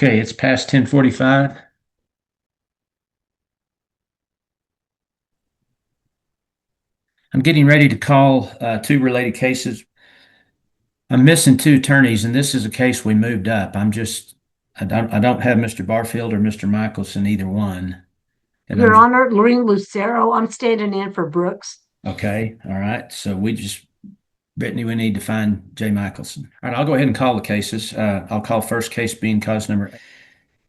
Okay, it's past 10:45. I'm getting ready to call two related cases. I'm missing two attorneys, and this is a case we moved up. I don't have Mr. Barfield or Mr. Michelson, either one. And Your Honor, Lorene Lucero, I'm standing in for Brooks. Okay, all right. So Brittany, we need to find Jay Michelson. All right, I'll go ahead and call the cases. I'll call first case being cause number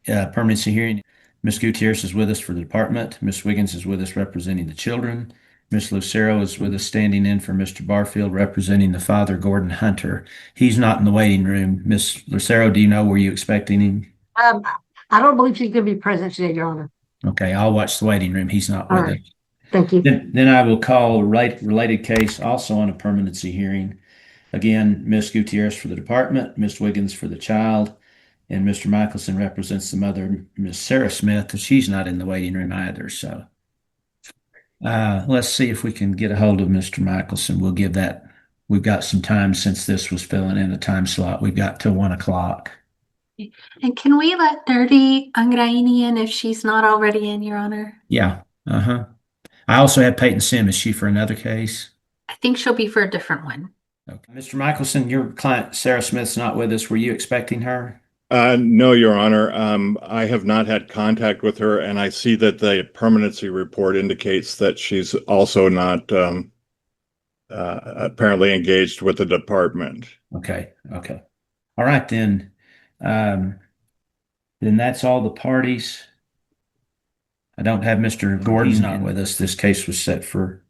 permanency hearing. Ms. Gutierrez is with us for the department. Ms. Wiggins is with us representing the children. Ms. Lucero is with us standing in for Mr. Barfield representing the father, Gordon Hunter. He's not in the waiting room. Ms. Lucero, do you know, were you expecting him? I don't believe she's going to be present today, Your Honor. Okay, I'll watch the waiting room. He's not with us. Thank you. Then I will call a related case also on a permanency hearing. Again, Ms. Gutierrez for the department, Ms. Wiggins for the child, and Mr. Michelson represents the mother, Ms. Sarah Smith, and she's not in the waiting room either. So let's see if we can get a hold of Mr. Michelson. We'll give that. We've got some time since this was filling in a time slot. We've got till 1 o'clock. And can we let Nerdy Angraini in if she's not already in, Your Honor? Yeah. Uh-huh. I also have Peyton Sim. Is she for another case? I think she'll be for a different one. Okay. Mr. Michelson, your client, Sarah Smith's not with us. Were you expecting her? No, Your Honor. I have not had contact with her, and I see that the permanency report indicates that she's also not apparently engaged with the department. Okay. Okay. All right, then. Then that's all the parties. I don't have Mr. Gordon. He's not with us. This case was set for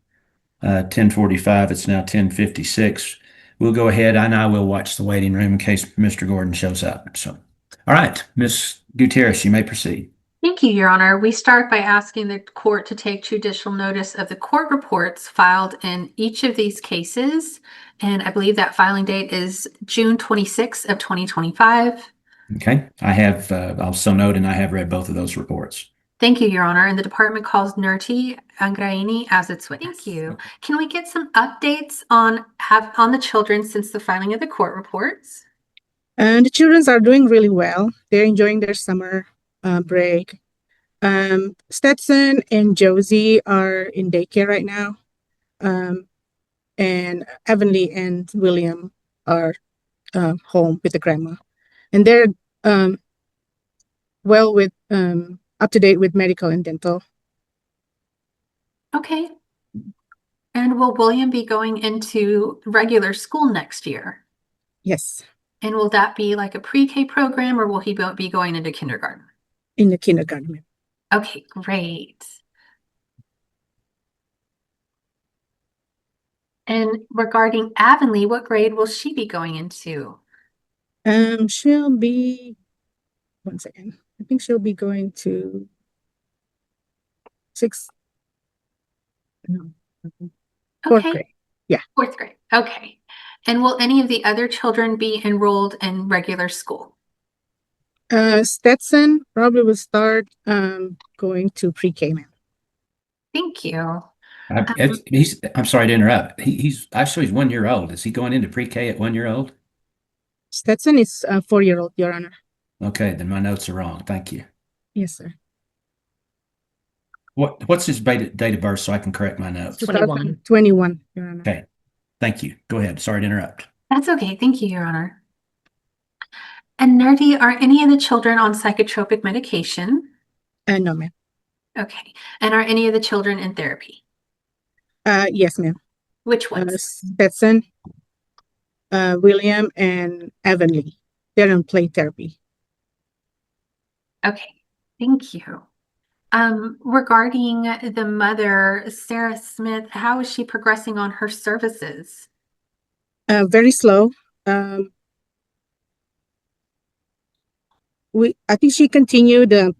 10:45. It's now 10:56. We'll go ahead and I will watch the waiting room in case Mr. Gordon shows up. So, all right, Ms. Gutierrez, you may proceed. Thank you, Your Honor. We start by asking the court to take judicial notice of the court reports filed in each of these cases. And I believe that filing date is June 26th of 2025. Okay, I have also noted, and I have read both of those reports. Thank you, Your Honor. And the department calls Nerdy Angraini as its witness. Thank you. Can we get some updates on the children since the filing of the court reports? The children are doing really well. They're enjoying their summer break. Stetson and Josie are in daycare right now. And Avonlea and William are home with the grandma. And they're up to date with medical and dental. Okay. And will William be going into regular school next year? Yes. And will that be like a pre-K program, or will he be going into kindergarten? In the kindergarten. Okay, great. And regarding Avonlea, what grade will she be going into? She'll be, one second. I think she'll be going to fourth grade. Yeah. Fourth grade. Okay. And will any of the other children be enrolled in regular school? Stetson probably will start going to pre-K now. Thank you. I'm sorry to interrupt. He's 1 year old. Is he going into pre-K at 1 year old? Stetson is a 4-year-old, Your Honor. Okay, then my notes are wrong. Thank you. Yes, sir. What's his date of birth so I can correct my notes? 21, Your Honor. Okay, thank you. Go ahead. Sorry to interrupt. That's okay. Thank you, Your Honor. And Nerdy, are any of the children on psychotropic medication? No, ma'am. Okay. And are any of the children in therapy? Yes, ma'am. Which ones? Stetson, William, and Avonlea. They're in play therapy. Okay, thank you. Regarding the mother, Sarah Smith, how is she progressing on her services? Very slow. I think she continued the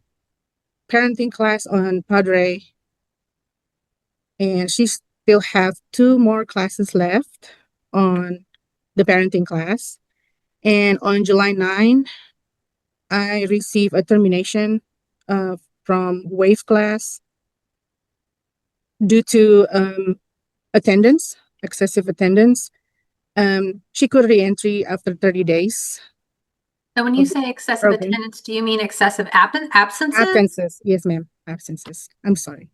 parenting class on Padre, and she still has 2 more classes left on the parenting class. And on July 9, I received a termination from WAVE class due to excessive attendance. She could re-entry after 30 days. And when you say excessive program. attendance, do you mean excessive absences? Absences. Yes, ma'am. Absences. I'm sorry.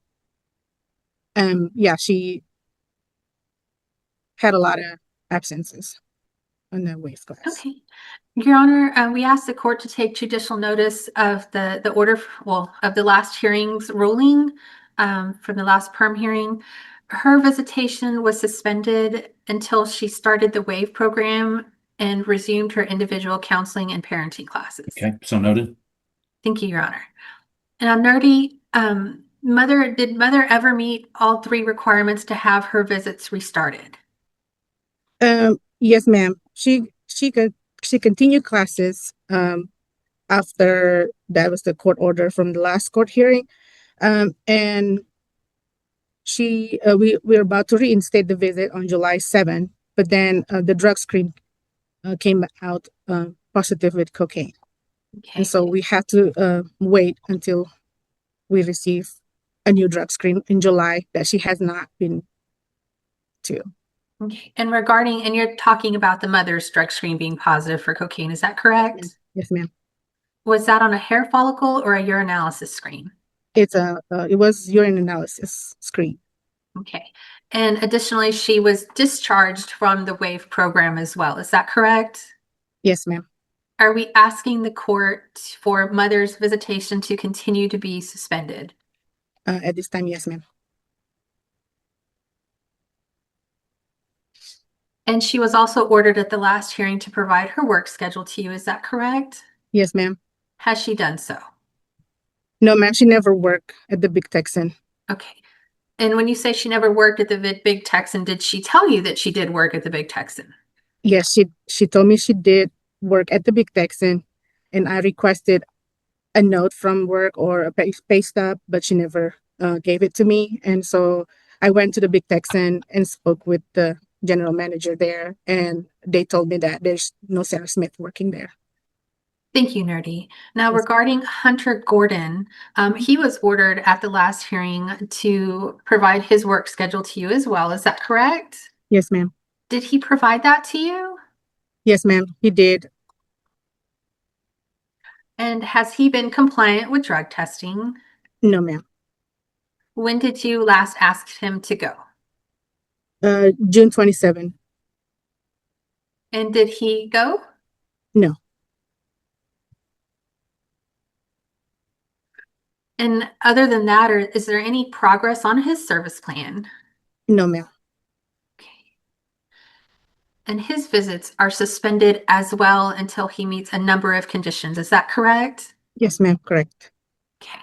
Yeah, she had a lot of absences on the WAVE class. Okay. Your Honor, we asked the court to take judicial notice of the order, of the last hearing's ruling from the last perm hearing. Her visitation was suspended until she started the WAVE program and resumed her individual counseling and parenting classes. Okay, so noted. Thank you, Your Honor. Now, Nerdy, did Mother ever meet all 3 requirements to have her visits restarted? Yes, ma'am. She continued classes after that was the court order from the last court hearing. And we're about to reinstate the visit on July 7th, but then the drug screen came out positive with cocaine. Okay. And so we have to wait until we receive a new drug screen in July that she has not been to. Okay. And you're talking about the mother's drug screen being positive for cocaine, is that correct? Yes, ma'am. Was that on a hair follicle or a urinalysis screen? It was urine analysis screen. Okay. And additionally, she was discharged from the WAVE program as well, is that correct? Yes, ma'am. Are we asking the court for mother's visitation to continue to be suspended? At this time, yes, ma'am. And she was also ordered at the last hearing to provide her work schedule to you, is that correct? Yes, ma'am. Has she done so? No, ma'am. She never worked at the Big Texan. Okay. And when you say she never worked at the Big Texan, did she tell you that she did work at the Big Texan? Yes, she told me she did work at the Big Texan, and I requested a note from work or a pay stub, but she never gave it to me. And so I went to the Big Texan and spoke with the general manager there, and they told me that there's no Sarah Smith working there. Thank you, Nerdy. Now, Yes. regarding Hunter Gordon, he was ordered at the last hearing to provide his work schedule to you as well. Is that correct? Yes, ma'am. Did he provide that to you? Yes, ma'am. He did. And has he been compliant with drug testing? No, ma'am. When did you last ask him to go? June 27. And did he go? No. And other than that, is there any progress on his service plan? No, ma'am. Okay. And his visits are suspended as well until he meets a number of conditions. Is that correct? Yes, ma'am. Correct. Okay.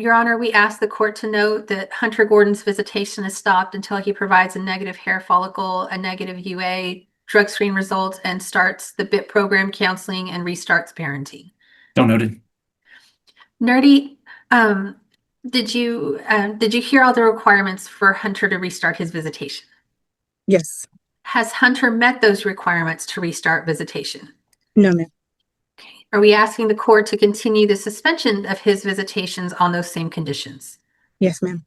Your Honor, we ask the court to note that Hunter Gordon's visitation is stopped until he provides a negative hair follicle, a negative UA, drug screen results, and starts the BIP program counseling and restarts parenting. So noted. Nerdy, did you hear all the requirements for Hunter to restart his visitation? Yes. Has Hunter met those requirements to restart visitation? No, ma'am. Okay. Are we asking the court to continue the suspension of his visitations on those same conditions? Yes, ma'am.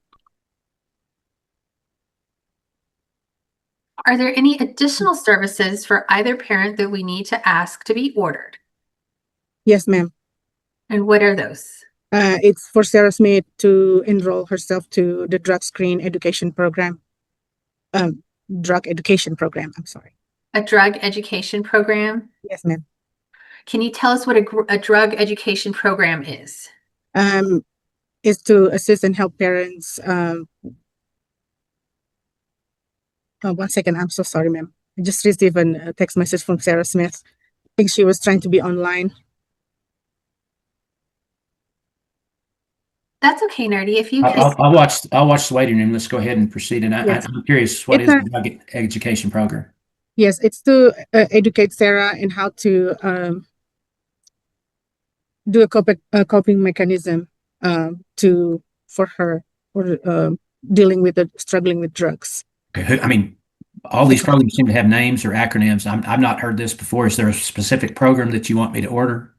Are there any additional services for either parent that we need to ask to be ordered? Yes, ma'am. And what are those? It's for Sarah Smith to enroll herself to the drug screen education program. Drug education program. I'm sorry. A drug education program? Yes, ma'am. Can you tell us what a drug education program is? Is to assist and help parents. 1 second. I'm so sorry, ma'am. I just received a text message from Sarah Smith. I think she was trying to be online. That's okay, Nerdy. If you could, I'll watch the waiting room. Let's go ahead and proceed. And Yes. I'm curious, what It's is the drug education program? Yes, it's to educate Sarah in how to do a coping mechanism for her or dealing with struggling with drugs. Okay, I mean, all these programs seem to have names or acronyms. I've not heard this before. Is there a specific program that you want me to order?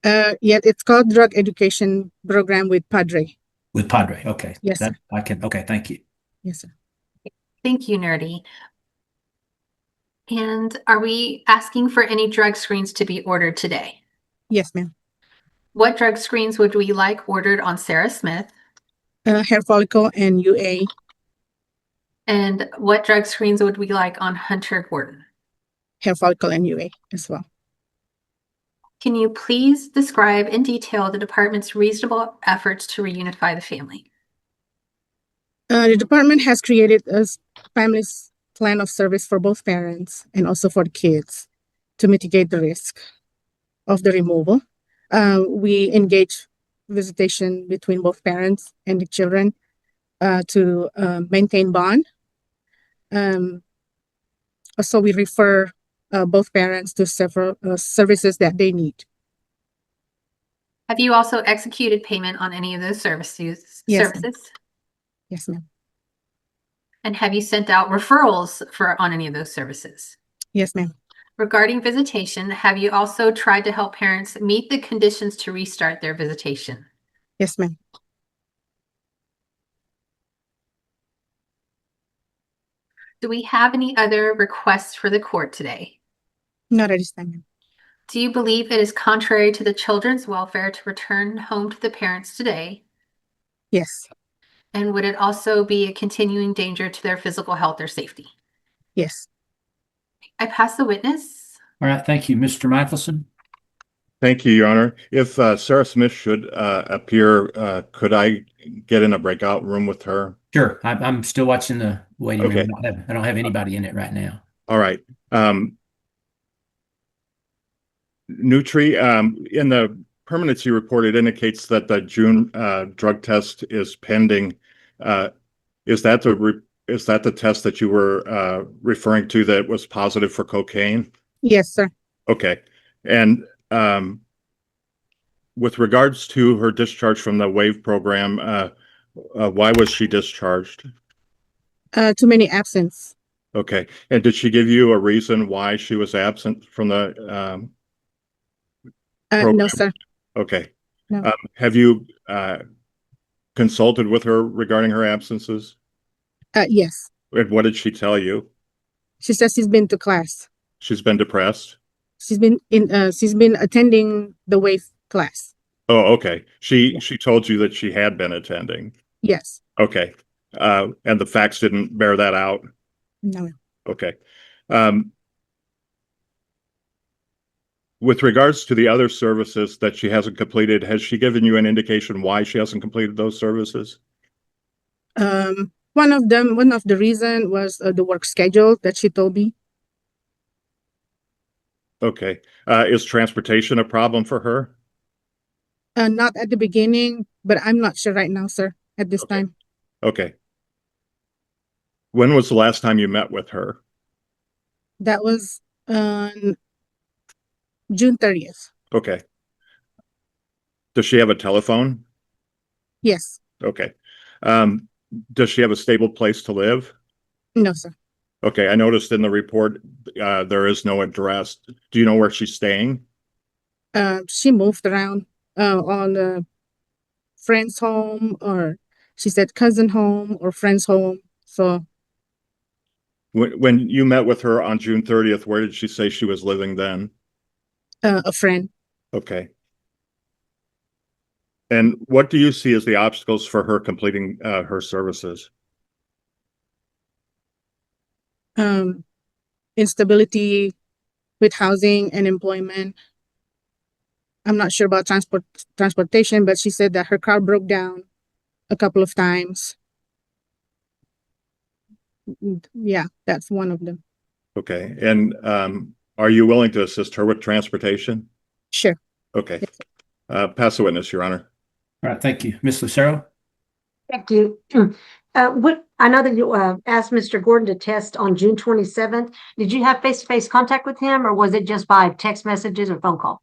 Yeah, it's called Drug Education Program with Padre. With Padre. Okay. Yes, sir. Okay, thank you. Yes, sir. thank you, Nerdy. And are we asking for any drug screens to be ordered today? Yes, ma'am. What drug screens would we like ordered on Sarah Smith? Hair follicle and UA, And what drug screens would we like on Hunter Gordon? hair follicle and UA as well. Can you please describe in detail the department's reasonable efforts to reunify the family? The department has created a family plan of service for both parents and also for the kids to mitigate the risk of the removal. We engage visitation between both parents and the children to maintain bond. Also, we refer both parents to several services that they need. Have you also executed payment on any of those services? Yes, ma'am. Yes, ma'am. And have you sent out referrals on any of those services? Yes, ma'am. Regarding visitation, have you also tried to help parents meet the conditions to restart their visitation? Yes, ma'am. Do we have any other requests for the court today? Not at this time, ma'am. Do you believe it is contrary to the children's welfare to return home to the parents today? Yes. And would it also be a continuing danger to their physical health or safety? Yes. I pass the witness. All right, thank you, Mr. Michelson. Thank you, Your Honor. If Sarah Smith should appear, could I get in a breakout room with her? Sure, I'm still watching the waiting Okay. room. I don't have anybody in it right now. All right. Nutri, in the permanency report, it indicates that the June drug test is pending. Is that the test that you were referring to that was positive for cocaine? Yes, sir. Okay. And with regards to her discharge from the WAVE program, why was she discharged? Too many absence. Okay. And did she give you a reason why she was absent from the No, program? sir. Okay. No. Have you consulted with her regarding her absences? Yes. And what did she tell you? She says she's been to class. She's been depressed? She's been attending the WAVE class. Oh, okay. She told you that she had been attending. Yes. Okay. And the facts didn't bear that out? No. Okay. With regards to the other services that she hasn't completed, has she given you an indication why she hasn't completed those services? One of the reason was the work schedule that she told me. Okay. Is transportation a problem for her? Not at the beginning, but I'm not sure right now, sir, at this Okay. time. Okay. When was the last time you met with her? That was on June 30th. Okay. Does she have a telephone? Yes. Okay. Does she have a stable place to live? No, sir. Okay. I noticed in the report, there is no address. Do you know where she's staying? She moved around on a friend's home, or she said cousin home or friend's home. So When you met with her on June 30th, where did she say she was living then? a friend. Okay. And what do you see as the obstacles for her completing her services? Instability with housing and employment. I'm not sure about transportation, but she said that her car broke down a couple of times. Yeah, that's one of them. Okay. And are you willing to assist her with transportation? Sure. Okay. Yes. Pass the witness, Your Honor. All right, thank you. Ms. Lucero? Thank you. I know that you asked Mr. Gordon to test on June 27th. Did you have face-to-face contact with him, or was it just by text messages or phone call?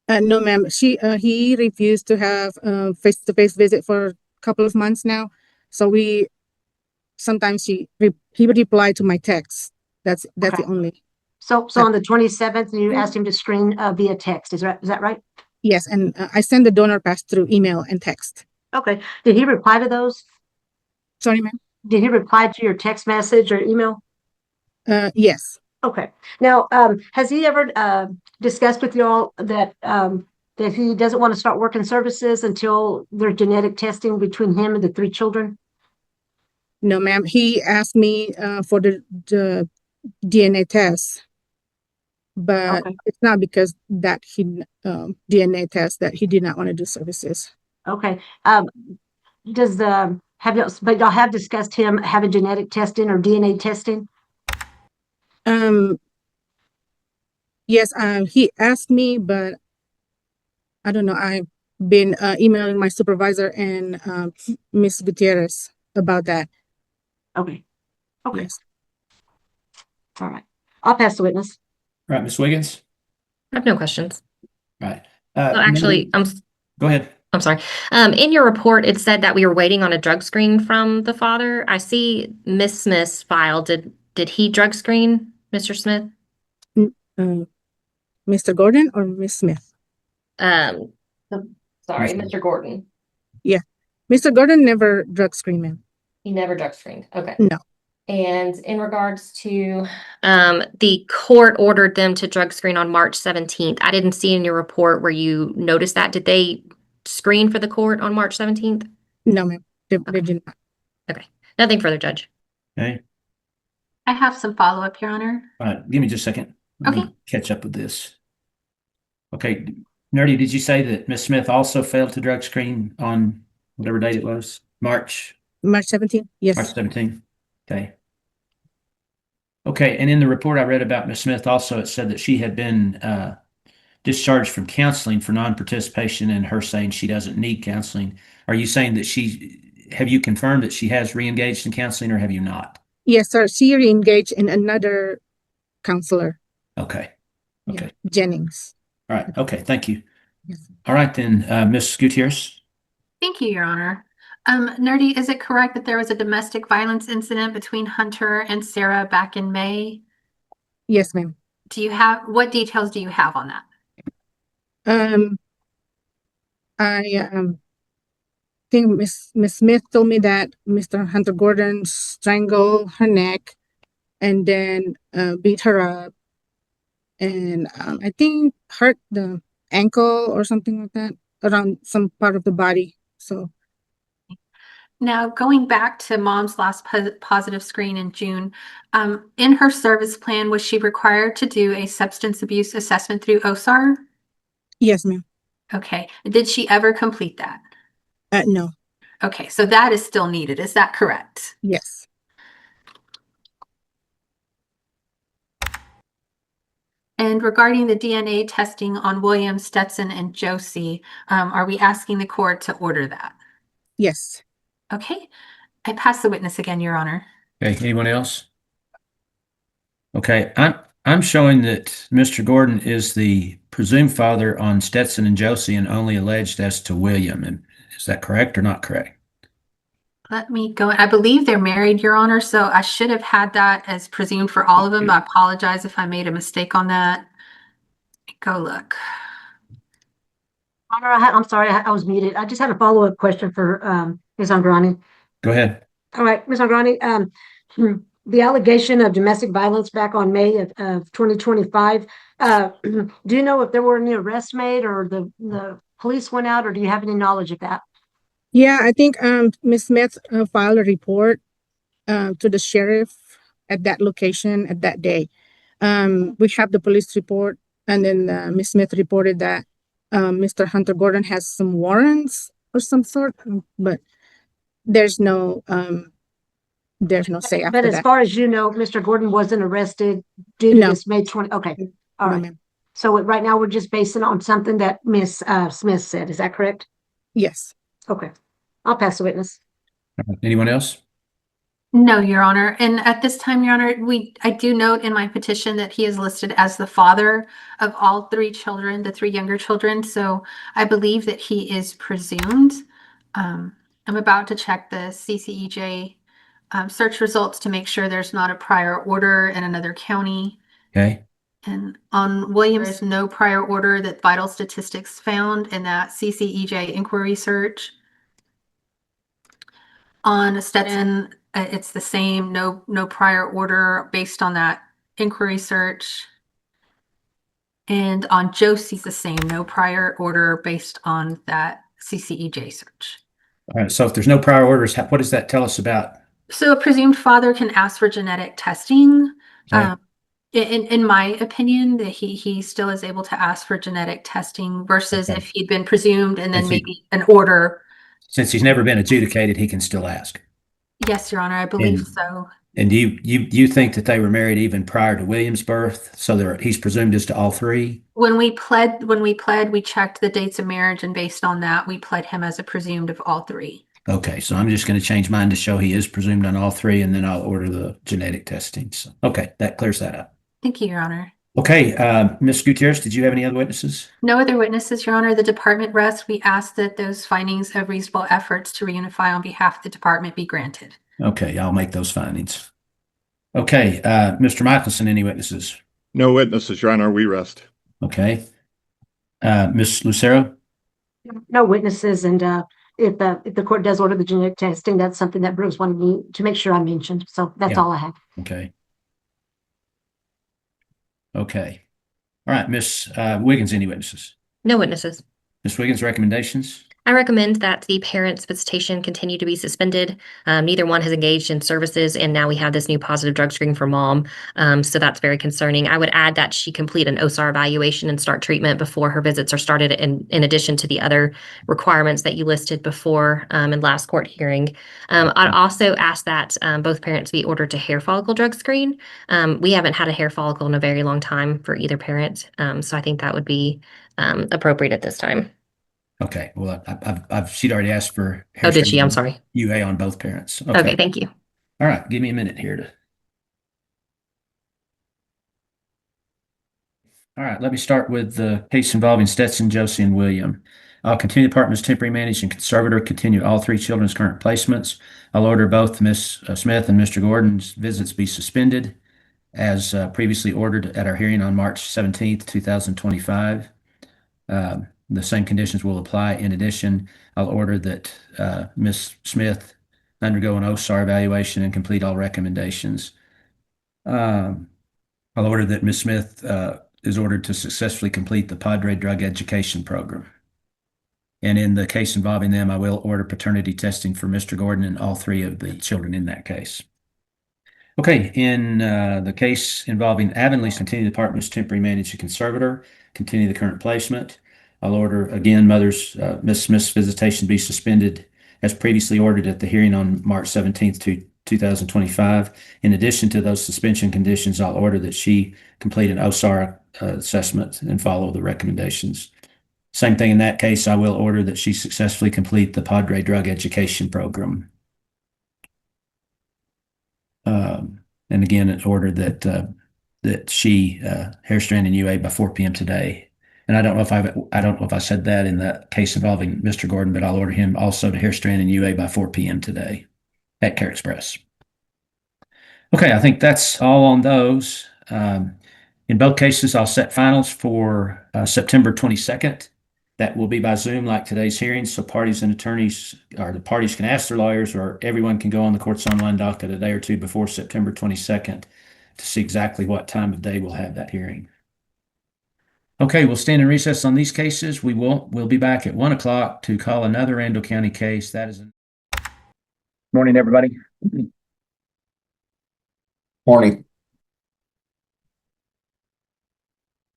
No, ma'am. He refused to have face-to-face visit for a couple of months now. So sometimes he would reply to my text. That's Okay. the only. So on the 27th, you asked him to screen via text. Is that right? Yes, and I send the donor pass through email and text. Okay. Did he reply to those? Sorry, ma'am. Did he reply to your text message or email? Yes. Okay. Now, has he ever discussed with you all that that he doesn't want to start working services until there's genetic testing between him and the 3 children? No, ma'am. He asked me for the DNA test, but Okay. it's not because that he DNA test that he did not want to do services. Okay. Does the, but y'all have discussed him having genetic testing or DNA testing? Yes, he asked me, but I don't know. I've been emailing my supervisor and Miss Gutierrez about that. Okay. Okay. Yes. All right. I'll pass the witness. All right, Ms. Wiggins. I have no questions. All right. Well, actually, Go ahead. I'm sorry. In your report, it said that we were waiting on a drug screen from the father. I see Miss Smith's file. Did he drug screen Mr. Smith? Mr. Gordon or Miss Smith? Um, sorry, Mr. Mr. Gordon. Mr. Gordon never drug screened me. He never drug screened. Okay. No. And in regards to the court ordered them to drug screen on March 17th. I didn't see in your report where you noticed that. Did they screen for the court on March 17th? No, ma'am. They did not. Nothing further, Judge. Okay. I have some follow-up, Your Honor. All right. Give me just a second. Let me Okay. catch up with this. Okay. Nerdy, did you say that Ms. Smith also failed to drug screen on whatever date it was? March 17th? Yes. 17th? Okay. Okay. And in the report I read about Ms. Smith also, it said that she had been discharged from counseling for non-participation and her saying she doesn't need counseling. Are you saying that have you confirmed that she has re-engaged in counseling or have you not? Yes, sir. She re-engaged in another counselor. Okay. Okay. Yeah, Jennings. All right. Okay. Thank you. Yes. All right then, Ms. Gutierrez. Thank you, Your Honor. Nerdy, is it correct that there was a domestic violence incident between Hunter and Sarah back in May? Yes, ma'am. What details do you have on that? I think Miss Smith told me that Mr. Hunter Gordon strangled her neck and then beat her up and I think hurt the ankle or something like that around some part of the body. So Now, going back to mom's last positive screen in June, in her service plan, was she required to do a substance abuse assessment through OSAR? yes, ma'am. Okay. Did she ever complete that? No. Okay, so that is still needed. Is that correct? Yes. And regarding the DNA testing on William, Stetson, and Josie, are we asking the court to order that? Yes. Okay. I pass the witness again, Your Honor. Okay. Anyone else? Okay. I'm showing that Mr. Gordon is the presumed father on Stetson and Josie and only alleged as to William. And is that correct or not correct? Let me go. I believe they're married, Your Honor, so I should have had that as presumed for all of them. I apologize if I made a mistake on that. Go look. Honor, I'm sorry, I was muted. I just had a follow-up question for Ms. Angrani. Go ahead. All right, Ms. Angrani, the allegation of domestic violence back on May of 2025, do you know if there were any arrests made or the police went out, or do you have any knowledge of that? Yeah, I think Miss Smith filed a report to the sheriff at that location at that day. We have the police report, and then Miss Smith reported that Mr. Hunter Gordon has some warrants or some sort, but there's no say after But as that. far as you know, Mr. Gordon wasn't arrested due to No. this May 20, okay, all No, right. ma'am. So right now, we're just basing on something that Ms. Smith said, is that correct? Yes. Okay, I'll pass the witness. Anyone else? No, Your Honor. And at this time, Your Honor, I do note in my petition that he is listed as the father of all 3 children, the 3 younger children. So I believe that he is presumed. I'm about to check the CCEJ search results to make sure there's not a prior order in another county. Okay. And on Williams, there's no prior order that vital statistics found in that CCEJ inquiry search. On Stetson, it's the same, no prior order based on that inquiry search. And on Josie's the same, no prior order based on that CCEJ search. All right, so if there's no prior orders, what does that tell us about? So a presumed father can ask for genetic testing. Okay. In my opinion, that he still is able to ask for genetic testing versus Okay. if he'd been presumed and then If he- maybe an order. Since he's never been adjudicated, he can still ask. Yes, Your Honor, I believe And- so. And you think that they were married even prior to William's birth? So he's presumed as to all three? When we pled, we checked the dates of marriage, and based on that, we pled him as a presumed of all three. Okay, so I'm just going to change mine to show he is presumed on all three, and then I'll order the genetic testing. So, okay, that clears that up. Thank you, Your Honor. Okay, Ms. Gutierrez, did you have any other witnesses? No other witnesses, Your Honor. The department rests. We ask that those findings of reasonable efforts to reunify on behalf of the department be granted. Okay, I'll make those findings. Okay, Mr. Michelson, any witnesses? No witnesses, Your Honor. We rest. Okay. Ms. Lucero? No witnesses, and if the court does order the genetic testing, that's something that Bruce wanted me to make sure I mentioned. So that's Yeah. all I have. Okay. Okay. All right, Ms. Wiggins, any witnesses? No witnesses. Ms. Wiggins, recommendations? I recommend that the parents' visitation continue to be suspended. Neither one has engaged in services, and now we have this new positive drug screen for mom. So that's very concerning. I would add that she complete an OSAR evaluation and start treatment before her visits are started, in addition to the other requirements that you listed before in last court hearing. I'd also ask that both parents be ordered to hair follicle drug screen. We haven't had a hair follicle in a very long time for either parent, so I think that would be appropriate at this time. Okay, well, she'd already asked for. Oh, did she? I'm sorry. UA on both parents. Okay, thank you. All right, give me a minute here to. All right, let me start with the case involving Stetson, Josie, and William. I'll continue the department's temporary managing conservator, continue all three children's current placements. I'll order both Ms. Smith and Mr. Gordon's visits be suspended as previously ordered at our hearing on March 17th, 2025. The same conditions will apply. In addition, I'll order that Ms. Smith undergo an OSAR evaluation and complete all recommendations. I'll order that Ms. Smith is ordered to successfully complete the Padre drug education program. And in the case involving them, I will order paternity testing for Mr. Gordon and all three of the children in that case. Okay, in the case involving Avonlea, continue the department's temporary managing conservator, continue the current placement. I'll order again Ms. Smith's visitation be suspended as previously ordered at the hearing on March 17th, 2025. In addition to those suspension conditions, I'll order that she complete an OSAR assessment and follow the recommendations. Same thing in that case, I will order that she successfully complete the Padre drug education program. And again, in order that she hair strand and UA by 4 p.m. today. And I don't know if I said that in the case involving Mr. Gordon, but I'll order him also to hair strand and UA by 4 p.m. today at Care Express. Okay, I think that's all on those. In both cases, I'll set finals for September 22nd. That will be by Zoom like today's hearings, so parties and attorneys, or the parties can ask their lawyers, or everyone can go on the court's online docket a day or two before September 22nd to see exactly what time of day we'll have that hearing. Okay, we'll stand in recess on these cases. We'll be back at 1 o'clock to call another Randall County case. That is. Morning, everybody. Morning.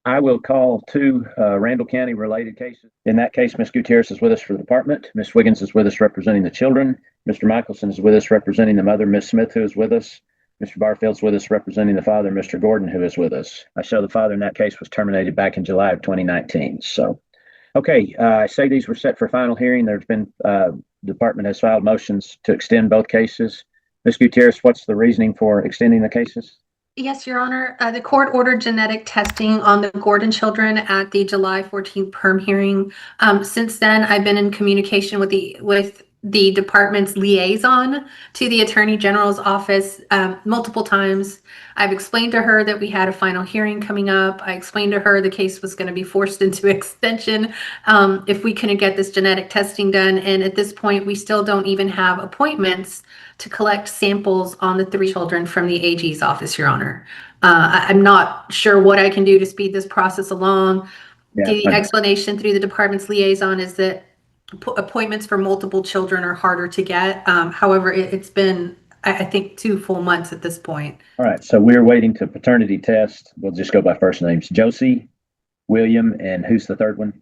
I will call two Randall County related cases. In that case, Ms. Gutierrez is with us for the department. Ms. Wiggins is with us representing the children. Mr. Michelson is with us representing the mother, Ms. Smith, who is with us. Mr. Barfield's with us representing the father, Mr. Gordon, who is with us. I show the father in that case was terminated back in July of 2019. So, okay, I say these were set for final hearing. There's been, the department has filed motions to extend both cases. Ms. Gutierrez, what's the reasoning for extending the cases? Yes, Your Honor. The court ordered genetic testing on the Gordon children at the July 14th Perm hearing. Since then, I've been in communication with the department's liaison to the Attorney General's office multiple times. I've explained to her that we had a final hearing coming up. I explained to her the case was going to be forced into extension if we couldn't get this genetic testing done. And at this point, we still don't even have appointments to collect samples on the 3 children from the AG's office, Your Honor. I'm not sure what I can do to speed this process along. The explanation through the department's liaison is that appointments for multiple children are harder to get. However, it's been, I think, 2 full months at this point. All right, so we're waiting to paternity test. We'll just go by first names. Josie, William, and who's the third one?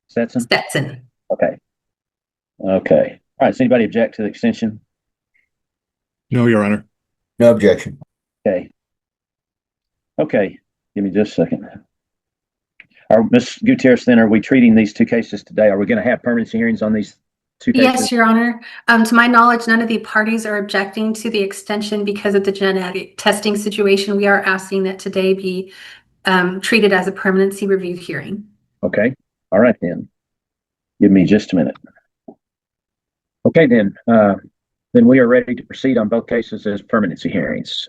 Stetson? Stetson. Okay. Okay. All right, does anybody object to the extension? No, Your Honor. No objection. Okay. Okay, give me just a second. Ms. Gutierrez, then, are we treating these 2 cases today? Are we going to have permanency hearings on these 2 cases? Yes, Your Honor. To my knowledge, none of the parties are objecting to the extension because of the genetic testing situation. We are asking that today be treated as a permanency review hearing. Okay. All right, then. Give me just a minute. Okay, then we are ready to proceed on both cases as permanency hearings.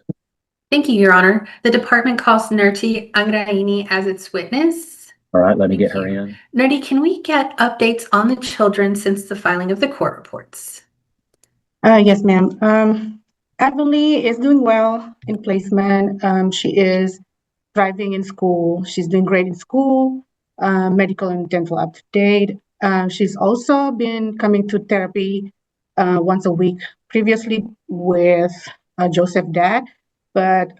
Thank you, Your Honor. The department calls Nurti Angraini as its witness. All right, let me get Thank her you. in. Nurti, can we get updates on the children since the filing of the court reports? Yes, ma'am. Emily is doing well in placement. She is thriving in school. She's doing great in school, medical and dental up to date. She's also been coming to therapy once a week previously with Joseph dad, but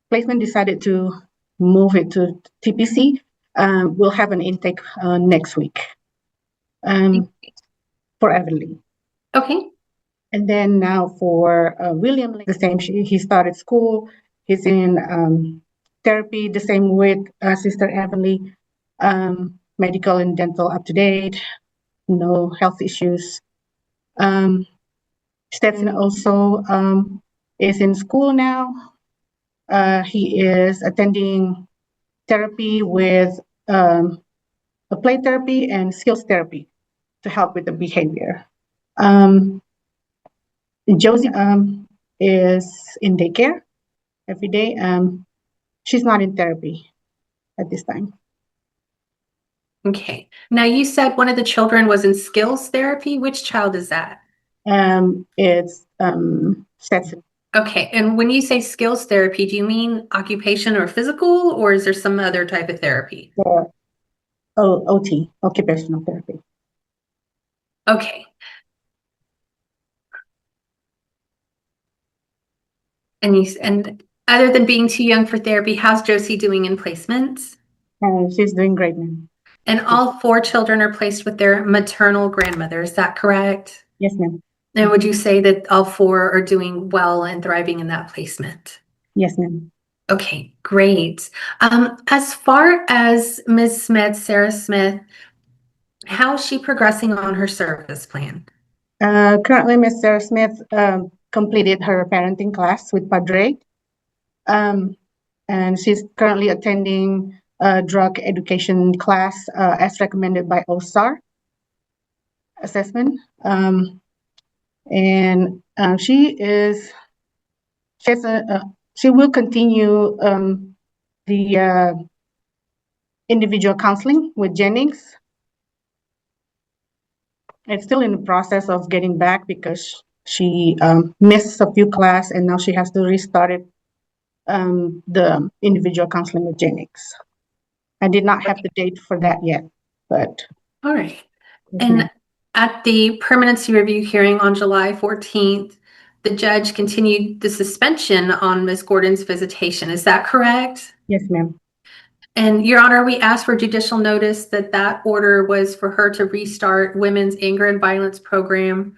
placement decided to move it to TPC. We'll have an intake next week for Everly. Okay. And then now for William, the same. He started school. He's in therapy, the same with Sister Everly. Medical and dental up to date. No health issues. Stetson also is in school now. He is attending therapy with play therapy and skills therapy to help with the behavior. Josie is in daycare every day. She's not in therapy at this time. Okay. Now you said one of the children was in skills therapy. Which child is that? It's Stetson. Okay. And when you say skills therapy, do you mean occupation or physical, or is there some other type of therapy? OT, occupational therapy. Okay. And other than being too young for therapy, how's Josie doing in placements? She's doing great now. And all 4 children are placed with their maternal grandmother. Is that correct? Yes, ma'am. And would you say that all 4 are doing well and thriving in that placement? Yes, ma'am. Okay, great. As far as Ms. Smith, Sarah Smith, how is she progressing on her service plan? Currently, Ms. Sarah Smith completed her parenting class with Padre. And she's currently attending a drug education class as recommended by OSAR assessment. She will continue the individual counseling with Jennings. It's still in the process of getting back because she missed a few classes and now she has to restart it, the individual counseling with Jennings. I did not have the date for that yet, but. All right. And at the permanency review hearing on July 14th, the judge continued the suspension on Ms. Gordon's visitation. Is that correct? Yes, ma'am. And Your Honor, we asked for judicial notice that that order was for her to restart Women's Anger and Violence Program,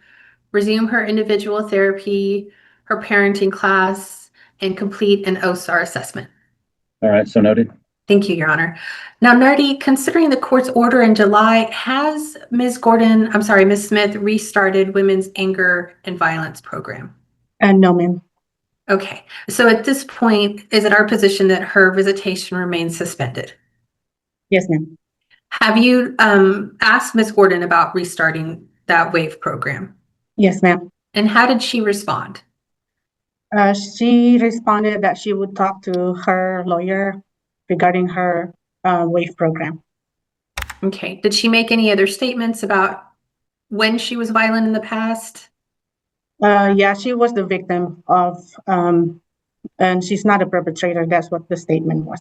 resume her individual therapy, her parenting class, and complete an OSAR assessment. All right, so noted. Thank you, Your Honor. Now, Nardi, considering the court's order in July, has Ms. Smith restarted Women's Anger and Violence Program? No, ma'am. Okay, so at this point, is it our position that her visitation remains suspended? Yes, ma'am. Have you asked Ms. Gordon about restarting that WAVE program? Yes, ma'am. And how did she respond? She responded that she would talk to her lawyer regarding her WAVE program. Okay. Did she make any other statements about when she was violent in the past? Yeah, she was the victim of, and she's not a perpetrator. That's what the statement was.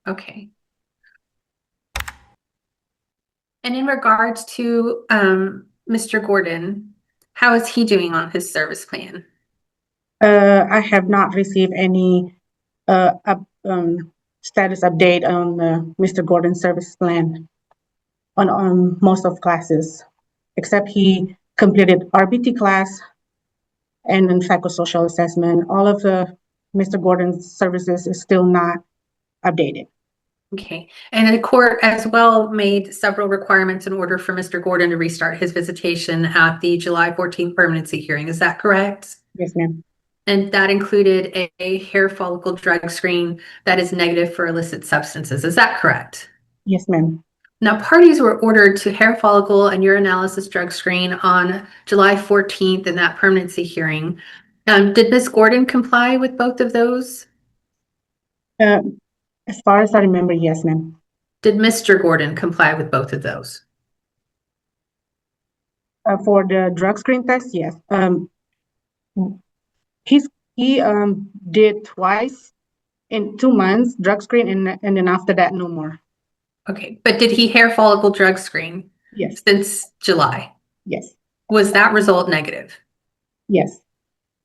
Okay. And in regards to Mr. Gordon, how is he doing on his service plan? I have not received any status update on Mr. Gordon's service plan on most of classes, except he completed RBT class and then psychosocial assessment. All of the Mr. Gordon's services is still not updated. Okay. And the court as well made several requirements in order for Mr. Gordon to restart his visitation at the July 14th permanency hearing. Is that correct? Yes, ma'am. And that included a hair follicle drug screen that is negative for illicit substances. Is that correct? Yes, ma'am. Now, parties were ordered to hair follicle and urinalysis drug screen on July 14th in that permanency hearing. Did Ms. Gordon comply with both of those? As far as I remember, yes, ma'am. Did Mr. Gordon comply with both of those? For the drug screen test, yes. He did twice in 2 months drug screen, and then after that, no more. Okay, but did he hair follicle drug screen Yes, since July? yes, Was that result negative? yes.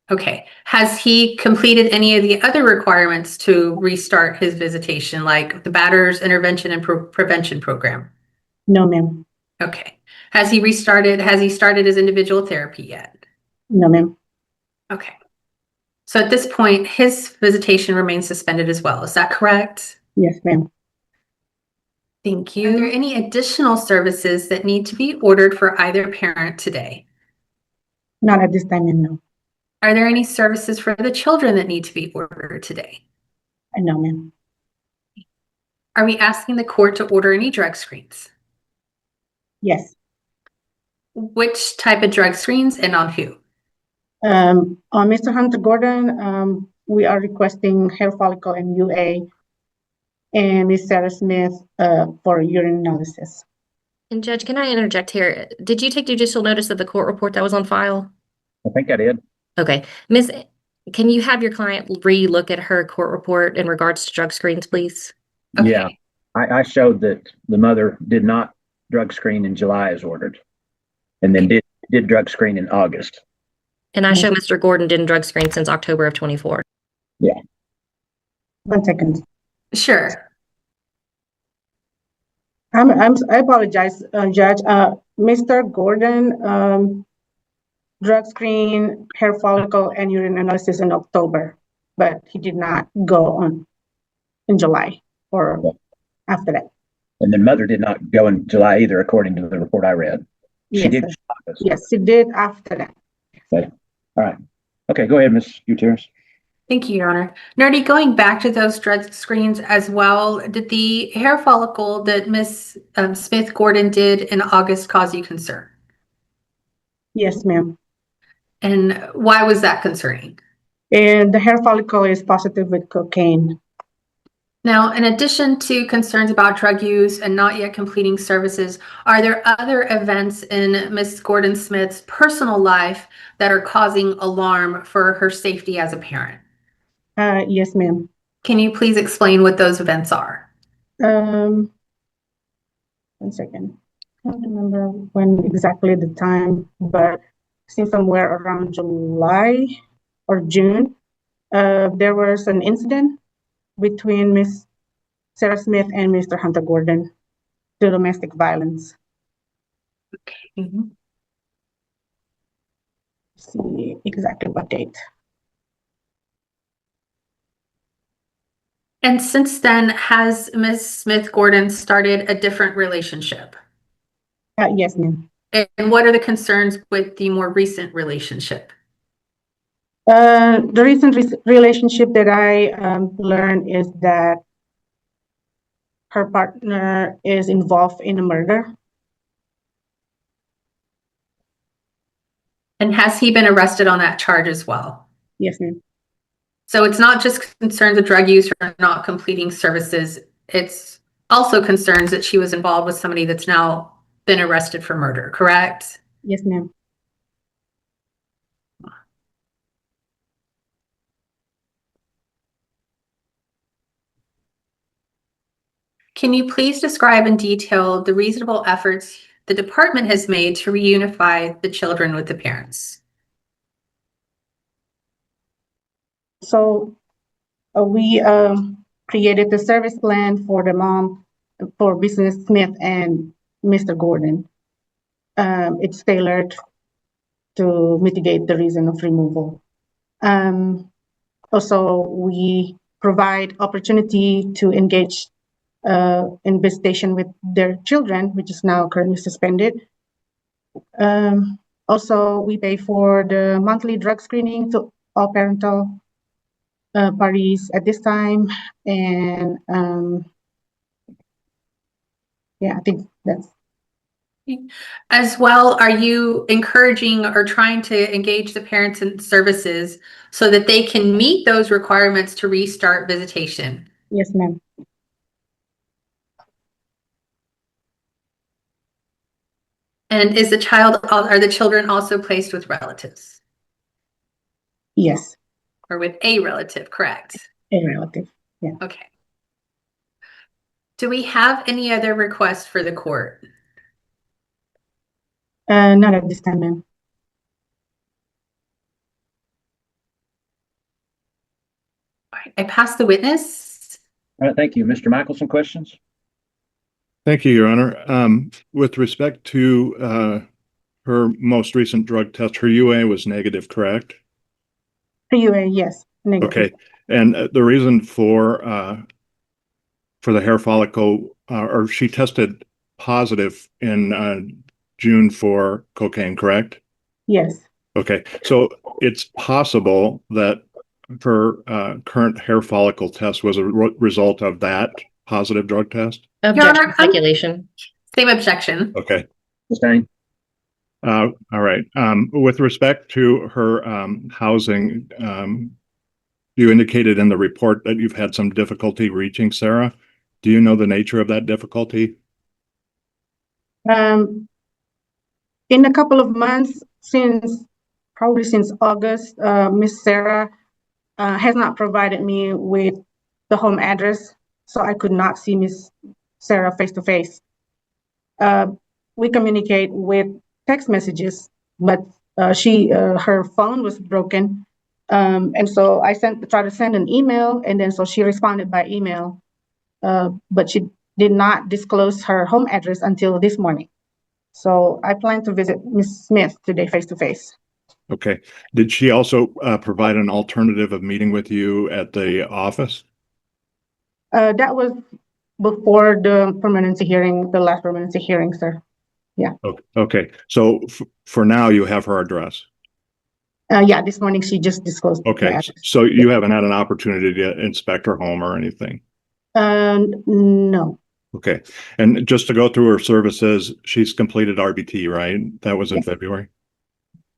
Okay, has he completed any of the other requirements to restart his visitation, like the Batters Intervention and Prevention Program? No, ma'am. Okay, has he started his individual therapy yet? No, ma'am. Okay. So at this point, his visitation remains suspended as well. Is that correct? Yes, ma'am. Thank you. Are there any additional services that need to be ordered for either parent today? Not at this time, ma'am, no. Are there any services for the children that need to be ordered today? No, ma'am. Are we asking the court to order any drug screens? Yes. Which type of drug screens and on who? On Mr. Hunter Gordon, we are requesting hair follicle and UA, and Ms. Sarah Smith for urine analysis. And Judge, can I interject here? Did you take judicial notice of the court report that was on file? I think I did. Okay. Miss, can you have your client re-look at her court report in regards to drug screens, please? Okay. Yeah, I showed that the mother did not drug screen in July as ordered, and then did drug screen in August. And I show Mr. Gordon didn't drug screen since October of 24. Yeah. 1 second. Sure. I apologize, Judge. Mr. Gordon drug screen, hair follicle, and urine analysis in October, but he did not go on in July or after that. And then mother did not go in July either, according to the report I read. She Yes, did. sir. Yes, he did after that. Okay. All right. Okay, go ahead, Ms. Gutierrez. Thank you, Your Honor. Nerdy, going back to those drug screens as well, did the hair follicle that Ms. Smith Gordon did in August cause you concern? Yes, ma'am. And why was that concerning? And the hair follicle is positive with cocaine. Now, in addition to concerns about drug use and not yet completing services, are there other events in Ms. Gordon Smith's personal life that are causing alarm for her safety as a parent? Yes, ma'am. Can you please explain what those events are? 1 second. I don't remember when exactly the time, but I think somewhere around July or June, there was an incident between Miss Sarah Smith and Mr. Hunter Gordon, the domestic violence. Okay. See exactly what date. And since then, has Ms. Smith Gordon started a different relationship? Yes, ma'am. And what are the concerns with the more recent relationship? The recent relationship that I learned is that her partner is involved in a murder. And has he been arrested on that charge as well? Yes, ma'am. So it's not just concerns of drug use or not completing services. It's also concerns that she was involved with somebody that's now been arrested for murder, correct? Yes, ma'am. Can you please describe in detail the reasonable efforts the department has made to reunify the children with the parents? So we created the service plan for the mom, for Business Smith and Mr. Gordon. It's tailored to mitigate the reason of removal. Also, we provide opportunity to engage in visitation with their children, which is now currently suspended. Also, we pay for the monthly drug screening to all parental parties at this time. And yeah, I think that's. As well, are you encouraging or trying to engage the parents in services so that they can meet those requirements to restart visitation? Yes, ma'am. And are the children also placed with relatives Yes, or with a relative, correct? a relative. Okay. Do we have any other requests for the court? Not at this time, ma'am. All right, I pass the witness. All right, thank you. Mr. Michelson, questions? Thank you, Your Honor. With respect to her most recent drug test, her UA was negative, correct? PUA, yes, negative. Okay, and the reason for the hair follicle, or she tested positive in June for cocaine, correct? Yes. Okay, so it's possible that her current hair follicle test was a result of that positive drug test? Objection, Honor, speculation. Same objection. Okay. Sustained. All right. With respect to her housing, you indicated in the report that you've had some difficulty reaching Sarah. Do you know the nature of that difficulty? In a couple of months, probably since August, Miss Sarah has not provided me with the home address, so I could not see Miss Sarah face to face. We communicate with text messages, but her phone was broken, and so I tried to send an email, and then so she responded by email, but she did not disclose her home address until this morning. So I plan to visit Miss Smith today face to face. Okay. Did she also provide an alternative of meeting with you at the office? That was before the permanency hearing, the last permanency hearing, sir. Yeah. Okay. So for now, you have her address. Yeah, this morning she just disclosed. Okay. So you haven't had an opportunity to inspect her home or anything? No. Okay. And just to go through her services, she's completed RBT, right? That was in February?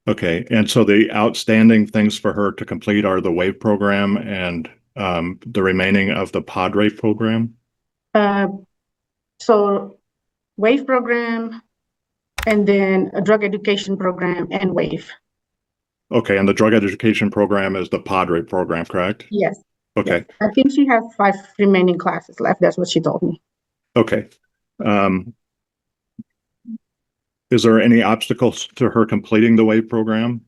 Okay. And so the outstanding things for her to complete are the WAVE program and the remaining of the Padre program? So WAVE program and then a drug education program and WAVE. Okay. And the drug education program is the Padre program, correct? Yes. Okay. Yes. I think she has 5 remaining classes left. That's what she told me. Okay. Is there any obstacles to her completing the WAVE program?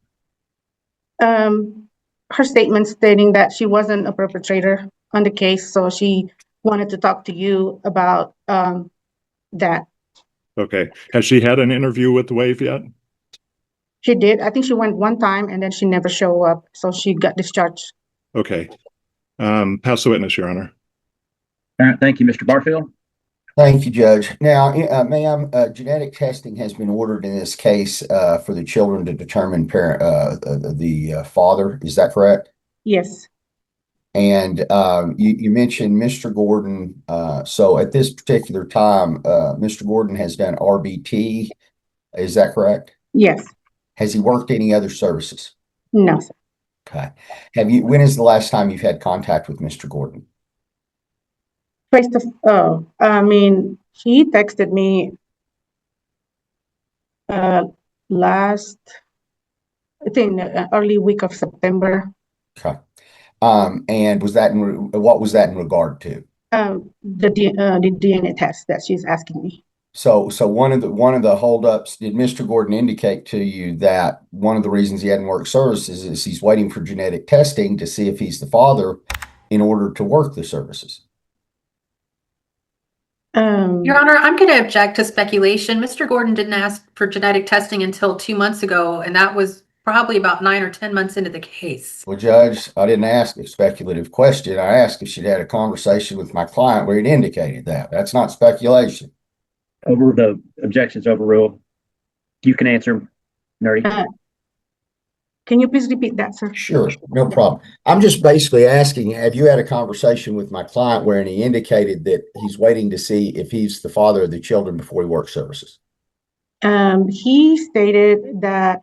Her statement stating that she wasn't a perpetrator on the case, so she wanted to talk to you about that. Okay. Has she had an interview with the WAVE yet? She did. I think she went one time and then she never showed up, so she got discharged. Okay. Pass the witness, Your Honor. All right, thank you, Mr. Barfield. Thank you, Judge. Now, ma'am, genetic testing has been ordered in this case for the children to determine the father. Is that correct? Yes. And you mentioned Mr. Gordon. So at this particular time, Mr. Gordon has done RBT. Is that correct? Yes. Has he worked any other services? No, sir. Okay. When is the last time you've had contact with Mr. Gordon? He texted me last, I think, early week of September. Okay. And what was that in regard to? The DNA test that she's asking me. So one of the holdups, did Mr. Gordon indicate to you that one of the reasons he hadn't worked services is he's waiting for genetic testing to see if he's the father in order to work the services? Your Honor, I'm going to object to speculation. Mr. Gordon didn't ask for genetic testing until 2 months ago, and that was probably about 9 or 10 months into the case. Well, Judge, I didn't ask a speculative question. I asked if she'd had a conversation with my client where he'd indicated that. That's not speculation. The objection's overruled. You can answer, Nerdy. Can you please repeat that, sir? Sure, no problem. I'm just basically asking, have you had a conversation with my client wherein he indicated that he's waiting to see if he's the father of the children before he works services? He stated that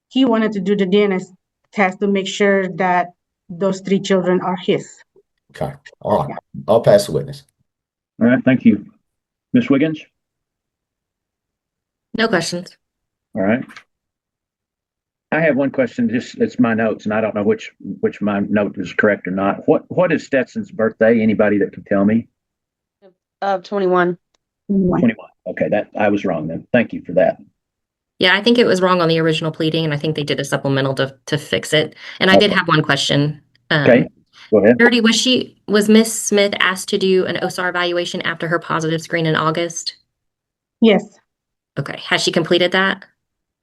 he wanted to do the DNA test to make sure that those 3 children are his. Okay, all right. I'll pass the witness. All right, thank you. Ms. Wiggins? No questions. All right. I have one question, just it's my notes, and I don't know which my note is correct or not. What is Stetson's birthday? Anybody that can tell me? 21. 21. Okay, that I was wrong then. Thank you for that. Yeah, I think it was wrong on the original pleading, and I think they did a supplemental to fix it. And I did have one question. Okay, go ahead. Nerdy, was Miss Smith asked to do an OSAR evaluation after her positive screen in August? Yes, Okay, has she completed that?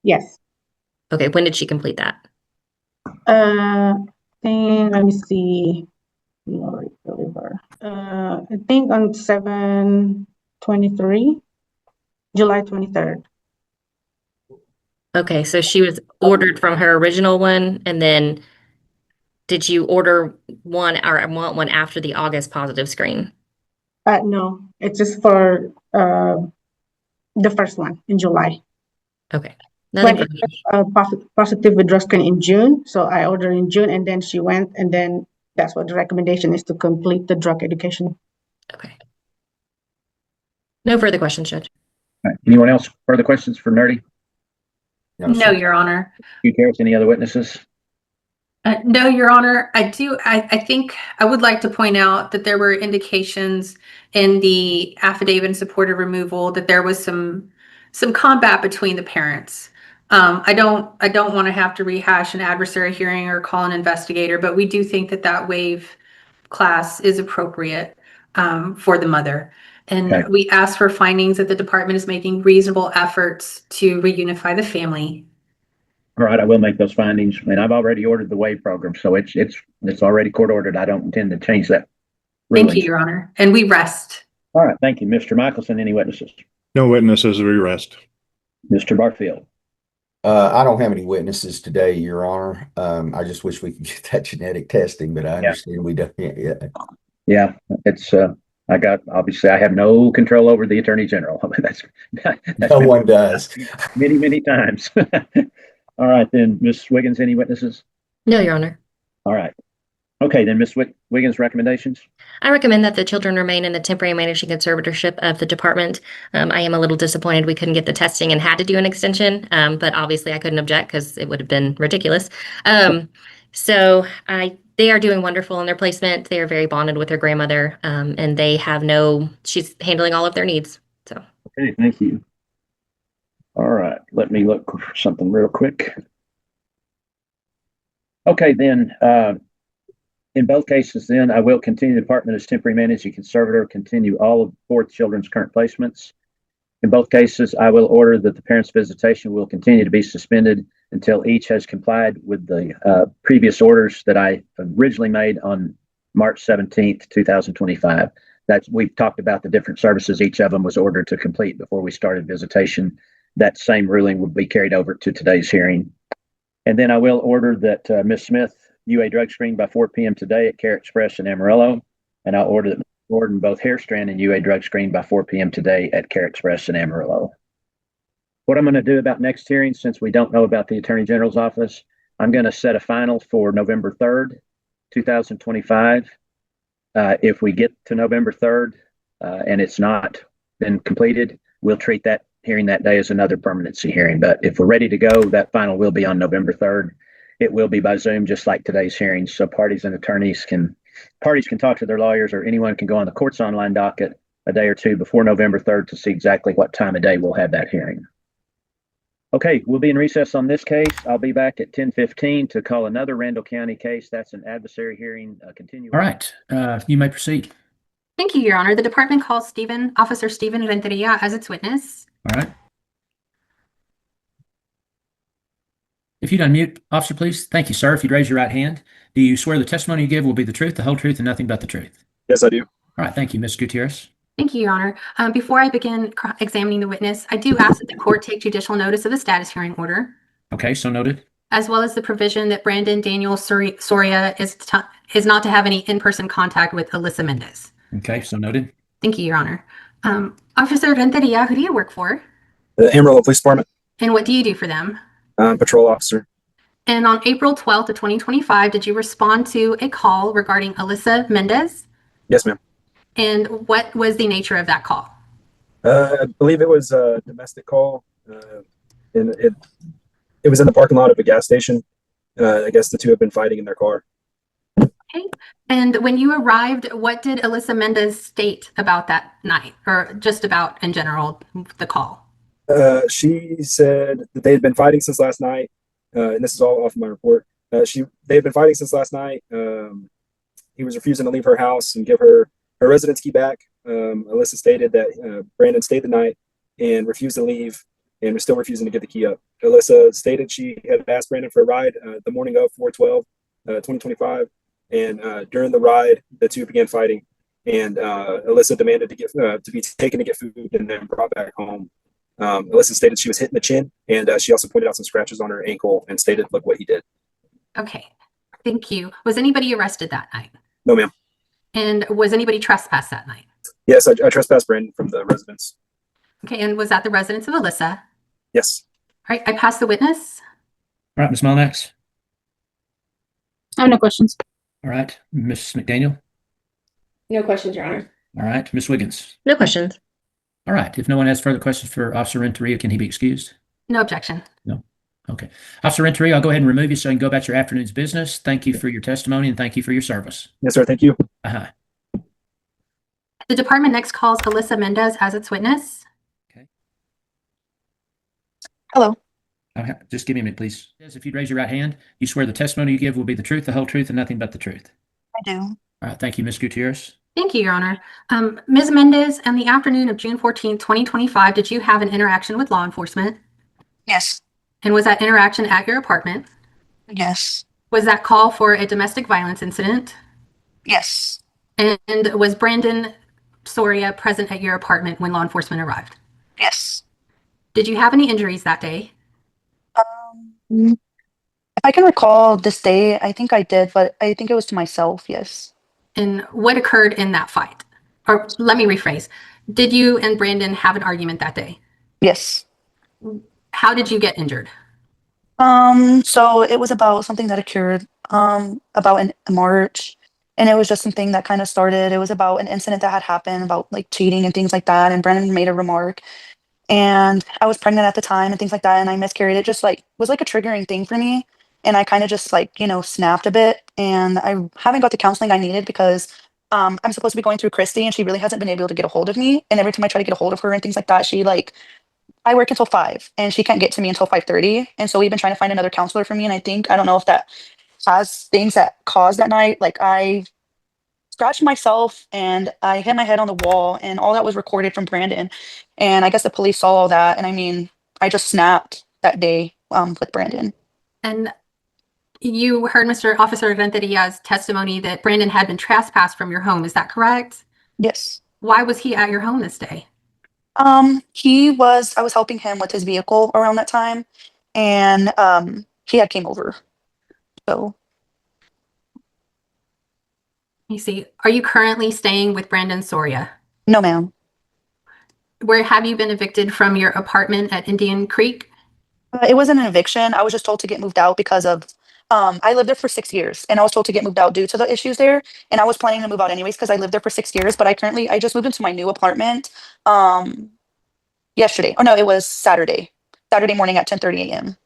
yes. Okay, when did she complete that? Let me see. I think on 7/23, July 23rd. Okay, so she was ordered from her original one, and then did you order one or want one after the August positive screen? No, it's just for the first one in July. Okay. When Nothing it was positive with drug screen in June, so I ordered in June, and then she went, and then that's what the recommendation is, to complete the drug education. Okay. No further questions, Judge. All right. Anyone else further questions for Nerdy? No, sir. Your Honor. You care any other witnesses? No, Your Honor, I think I would like to point out that there were indications in the affidavit in support of removal that there was some combat between the parents. I don't want to have to rehash an adversary hearing or call an investigator, but we do think that waive class is appropriate for the mother. And Okay. we ask for findings that the department is making reasonable efforts to reunify the family. All right, I will make those findings, and I've already ordered the waive program, so it's already court ordered. I don't intend to change that ruling. Thank you, Your Honor. And we rest. All right, thank you. Mr. Michelson, any witnesses? No witnesses, we rest. Mr. Barfield? I don't have any witnesses today, Your Honor. I just wish we could get that genetic testing, but I understand we don't. Yeah, it's obviously I have no control over the Attorney General. that's No one does. many times. All right, then, Ms. Wiggins, any witnesses? No, Your Honor. All right. Okay, then, Ms. Wiggins, recommendations? I recommend that the children remain in the temporary managing conservatorship of the department. I am a little disappointed we couldn't get the testing and had to do an extension, but obviously I couldn't object because it would have been ridiculous. They are doing wonderful in their placement. They are very bonded with their grandmother, and she's handling all of their needs. So. Okay, thank you. All right, let me look for something real quick. Okay, then, in both cases, then, I will continue the department as temporary managing conservator, continue all of 4 children's current placements. In both cases, I will order that the parents' visitation will continue to be suspended until each has complied with the previous orders that I originally made on March 17th, 2025. We've talked about the different services each of them was ordered to complete before we started visitation. That same ruling would be carried over to today's hearing. And then I will order that Ms. Smith UA drug screen by 4 p.m. today at Care Express in Amarillo. And I'll order that Ms. Gordon both hair strand and UA drug screen by 4 p.m. today at Care Express in Amarillo. What I'm going to do about next hearing, since we don't know about the Attorney General's office, I'm going to set a final for November 3rd, 2025. If we get to November 3rd and it's not been completed, we'll treat that hearing that day as another permanency hearing. But if we're ready to go, that final will be on November 3rd. It will be by Zoom, just like today's hearing. So parties can talk to their lawyers, or anyone can go on the court's online docket a day or two before November 3rd to see exactly what time of day we'll have that hearing. Okay, we'll be in recess on this case. I'll be back at 10:15 to call another Randall County case. That's an adversary hearing. Continue. All right, you may proceed. Thank you, Your Honor. The department calls Officer Stephen Renteria as its witness. All right. If you'd unmute, officer, please. Thank you, sir. If you'd raise your right hand. Do you swear the testimony you give will be the truth, the whole truth, and nothing but the truth? Yes, I do. All right, thank you, Ms. Gutierrez. Thank you, Your Honor. Before I begin examining the witness, I do ask that the court take judicial notice of the status hearing order, Okay, so noted. as well as the provision that Brandon Daniel Soria is not to have any in-person contact with Alyssa Mendez. Okay, so noted. Thank you, Your Honor. Officer Renteria, who do you work for? The Amarillo Police Department, And what do you do for them? patrol officer. And on April 12th of 2025, did you respond to a call regarding Alyssa Mendez? Yes, ma'am. And what was the nature of that call? I believe it was a domestic call, and it was in the parking lot of a gas station. I guess the two have been fighting in their car. Okay. And when you arrived, what did Alyssa Mendez state about that night, or just about in general, the call? She said that they had been fighting since last night, and this is all off of my report. They had been fighting since last night. He was refusing to leave her house and give her residence key back. Alyssa stated that Brandon stayed the night and refused to leave, and was still refusing to give the key up. Alyssa stated she had asked Brandon for a ride the morning of 4/12, 2025, and during the ride, the two began fighting, and Alyssa demanded to be taken to get food and then brought back home. Alyssa stated she was hit in the chin, and she also pointed out some scratches on her ankle and stated, "Look what he did." Okay, thank you. Was anybody arrested that night? No, ma'am. And was anybody trespassed that night? Yes, I trespassed Brandon from the residence. Okay, and was that the residence of Alyssa? Yes. All right, I pass the witness. All right, Ms. Melnax. I have no questions. All right, Ms. McDaniel. No questions, Your Honor. All right, Ms. Wiggins. No questions. All right, if no one has further questions for Officer Renteria, can he be excused? No objection. No. Okay. Officer Renteria, I'll go ahead and remove you so you can go about your afternoon's business. Thank you for your testimony and thank you for your service. Yes, sir. Thank you. Uh-huh. The department next calls Alyssa Mendez as its witness. Hello. Just give me a minute, please. If you'd raise your right hand, you swear the testimony you give will be the truth, the whole truth, and nothing but the truth. I do. All right, thank you, Ms. Gutierrez. Thank you, Your Honor. Ms. Mendez, on the afternoon of June 14, 2025, did you have an interaction with law enforcement? Yes. And was that interaction at your apartment? Yes. Was that call for a domestic violence incident? Yes. And was Brandon Soria present at your apartment when law enforcement arrived? Yes. Did you have any injuries that day? If I can recall this day, I think I did, but I think it was to myself. Yes. And what occurred in that fight? Or let me rephrase. Did you and Brandon have an argument that day? Yes. How did you get injured? So it was about something that occurred about in March, and it was just something that kind of started. It was about an incident that had happened about like cheating and things like that, and Brandon made a remark, and I was pregnant at the time and things like that, and I miscarried. It just like was like a triggering thing for me, and I kind of just like snapped a bit, and I haven't got the counseling I needed because I'm supposed to be going through Christy, and she really hasn't been able to get a hold of me, and every time I try to get a hold of her and things like that, she like I work until 5 and she can't get to me until 5:30. And so we've been trying to find another counselor for me. And I don't know if that has things that caused that night. Like I scratched myself and I hit my head on the wall and all that was recorded from Brandon. And I guess the police saw all that. And I mean, I just snapped that day with Brandon. And you heard Mr. Officer Renteria's testimony that Brandon had been trespassed from your home. Is that correct? Yes. Why was he at your home this day? I was helping him with his vehicle around that time and he had came over. So You see, are you currently staying with Brandon Soria? no, ma'am. Where have you been evicted from your apartment at Indian Creek? It wasn't an eviction. I was just told to get moved out because of, I lived there for 6 years and I was told to get moved out due to the issues there. And I was planning to move out anyways because I lived there for 6 years, but I just moved into my new apartment yesterday. Oh no, it was Saturday morning at 10:30 a.m.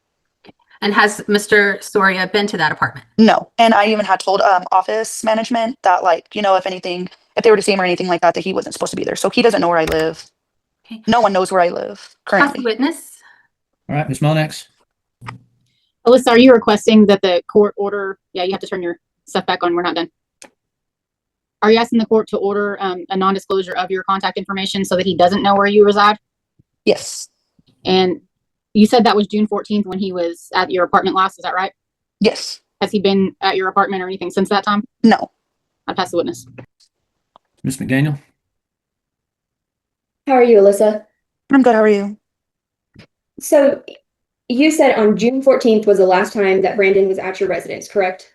And has Mr. Soria been to that apartment? No. And I even had told office management that, like, if anything, if they were to see him or anything like that, that he wasn't supposed to be there. So he doesn't know where I live. Okay. No one knows where I live How's the currently. witness? All right, Ms. Molnax. Alyssa, are you requesting that the court order? Yeah, you have to turn your stuff back on. We're not done. Are you asking the court to order a non-disclosure of your contact information so that he doesn't know where you reside? Yes. And you said that was June 14th when he was at your apartment last. Is that right? Yes. Has he been at your apartment or anything since that time? No. I pass the witness. Ms. McDaniel. How are you, Alyssa? I'm good. How are you? So you said on June 14th was the last time that Brandon was at your residence, correct?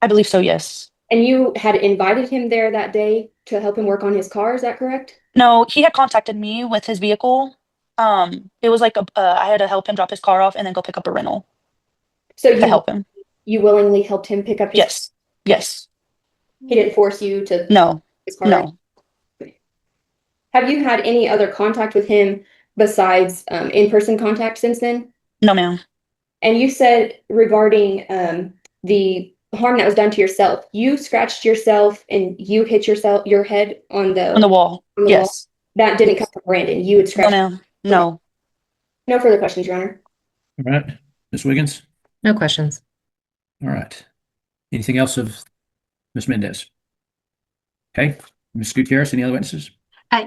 I believe so, yes. And you had invited him there that day to help him work on his car, is that correct? No, he had contacted me with his vehicle. It was like I had to help him drop his car off and then go pick up a rental So to help him. you willingly helped him pick up his Yes. Yes. He didn't force you to No. his car? No. Have you had any other contact with him besides in-person contact since then? No, ma'am. And you said regarding the harm that was done to yourself, you scratched yourself and you hit your head on the wall. on the Yes. wall. That didn't come from Brandon. You had No, scratched. ma'am. No. No further questions, Your Honor. All right, Ms. Wiggins. No questions. All right. Anything else of Ms. Mendez? Okay, Ms. Gutierrez, any other witnesses?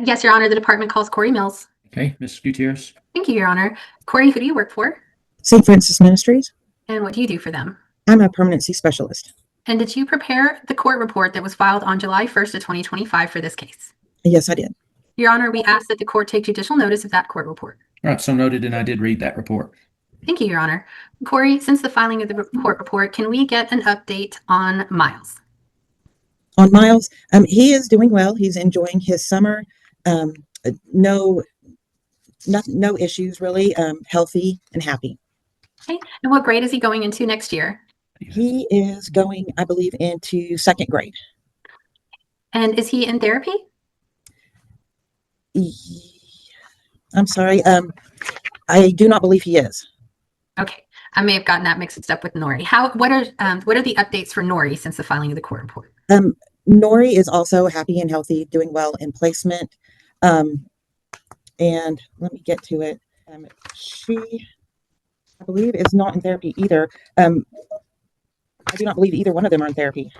Yes, Your Honor. The department calls Corey Mills. Okay, Ms. Gutierrez. Thank you, Your Honor. Corey, who do you work for? St. Francis Ministries. And what do you do for them? I'm a permanency specialist. And did you prepare the court report that was filed on July 1st of 2025 for this case? Yes, I did. Your Honor, we ask that the court take judicial notice of that court report. All right, so noted, and I did read that report. Thank you, Your Honor. Corey, since the filing of the court report, can we get an update on Miles? On Miles, he is doing well. He's enjoying his summer. No issues really. Healthy and happy. Okay. And what grade is he going into next year? He is going, I believe, into second grade. And is he in therapy? I'm sorry. I do not believe he is. Okay. I may have gotten that mixed up with Nori. What are the updates for Nori since the filing of the court report? Nori is also happy and healthy, doing well in placement. And let me get to it. She, I believe, is not in therapy either. I do not believe either one of them are in therapy.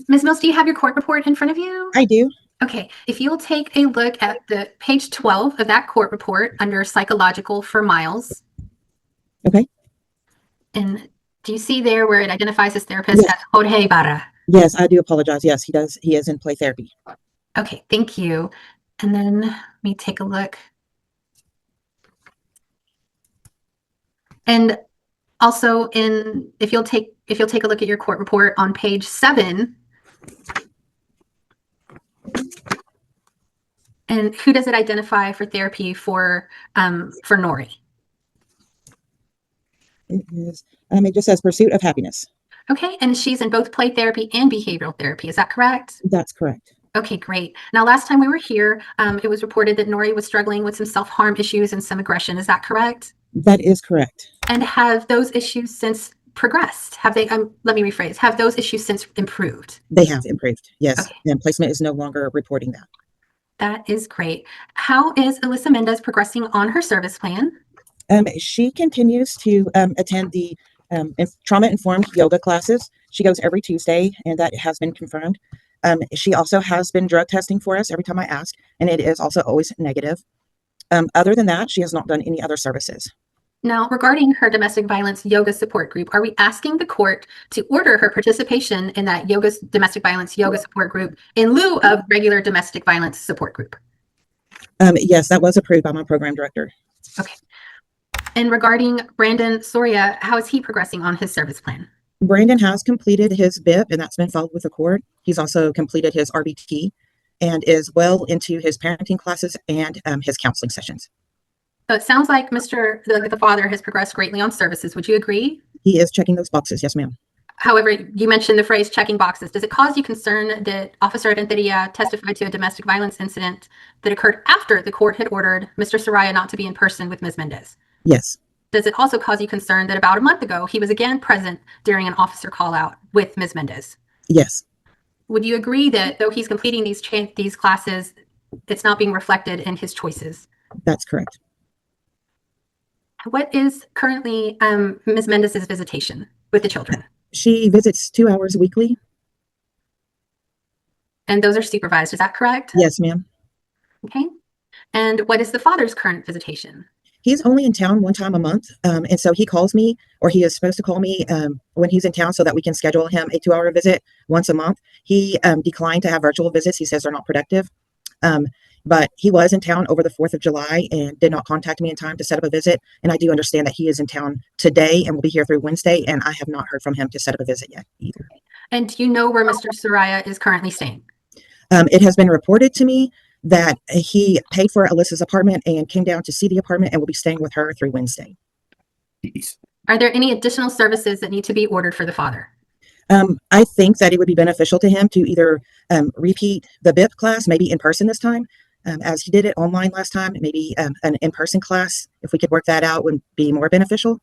Ms. Mills, do you have your court report in front of you? I do. Okay. If you'll take a look at the page 12 of that court report under psychological for Miles. Okay. And do you see there where it identifies his therapist Yes. as Jorge Barra? Yes, I do apologize. Yes, he does. He is in play therapy. Okay, thank you. And then let me take a look. And also if you'll take a look at your court report on page 7. And who does it identify for therapy for Nori? It is. It just says pursuit of happiness. Okay, and she's in both play therapy and behavioral therapy. Is that correct? That's correct. Okay, great. Now, last time we were here, it was reported that Nori was struggling with some self-harm issues and some aggression. Is that correct? That is correct. And have those issues since progressed? Have they, let me rephrase, have those issues since improved? They have improved. Yes. Okay. And placement is no longer reporting that. That is great. How is Alyssa Mendez progressing on her service plan? She continues to attend the trauma-informed yoga classes. She goes every Tuesday, and that has been confirmed. She also has been drug testing for us every time I ask, and it is also always negative. Other than that, she has not done any other services. Now, regarding her domestic violence yoga support group, are we asking the court to order her participation in that domestic violence yoga support group in lieu of regular domestic violence support group? Yes, that was approved by my program director. Okay. And regarding Brandon Soria, how is he progressing on his service plan? Brandon has completed his BIP, and that's been filed with the court. He's also completed his RBT. and is well into his parenting classes and his counseling sessions. So it sounds like the father has progressed greatly on services. Would you agree? He is checking those boxes. Yes, ma'am. However, you mentioned the phrase checking boxes. Does it cause you concern that Officer Arenteria testified to a domestic violence incident that occurred after the court had ordered Mr. Soraya not to be in person with Ms. Mendez? Yes. Does it also cause you concern that about a month ago, he was again present during an officer call out with Ms. Mendez? Yes. Would you agree that though he's completing these classes, it's not being reflected in his choices? That's correct. What is currently Ms. Mendez's visitation with the children? She visits 2 hours weekly. And those are supervised, is that correct? Yes, ma'am. Okay. And what is the father's current visitation? He's only in town one time a month. And so he calls me, or he is supposed to call me when he's in town so that we can schedule him a 2-hour visit once a month. He declined to have virtual visits. He says they're not productive. But he was in town over the 4th of July and did not contact me in time to set up a visit. And I do understand that he is in town today and will be here through Wednesday. And I have not heard from him to set up a visit yet either. And do you know where Mr. Soraya is currently staying? It has been reported to me that he paid for Alyssa's apartment and came down to see the apartment and will be staying with her through Wednesday. Are there any additional services that need to be ordered for the father? I think that it would be beneficial to him to either repeat the BIP class, maybe in person this time, as he did it online last time. Maybe an in-person class, if we could work that out, would be more beneficial.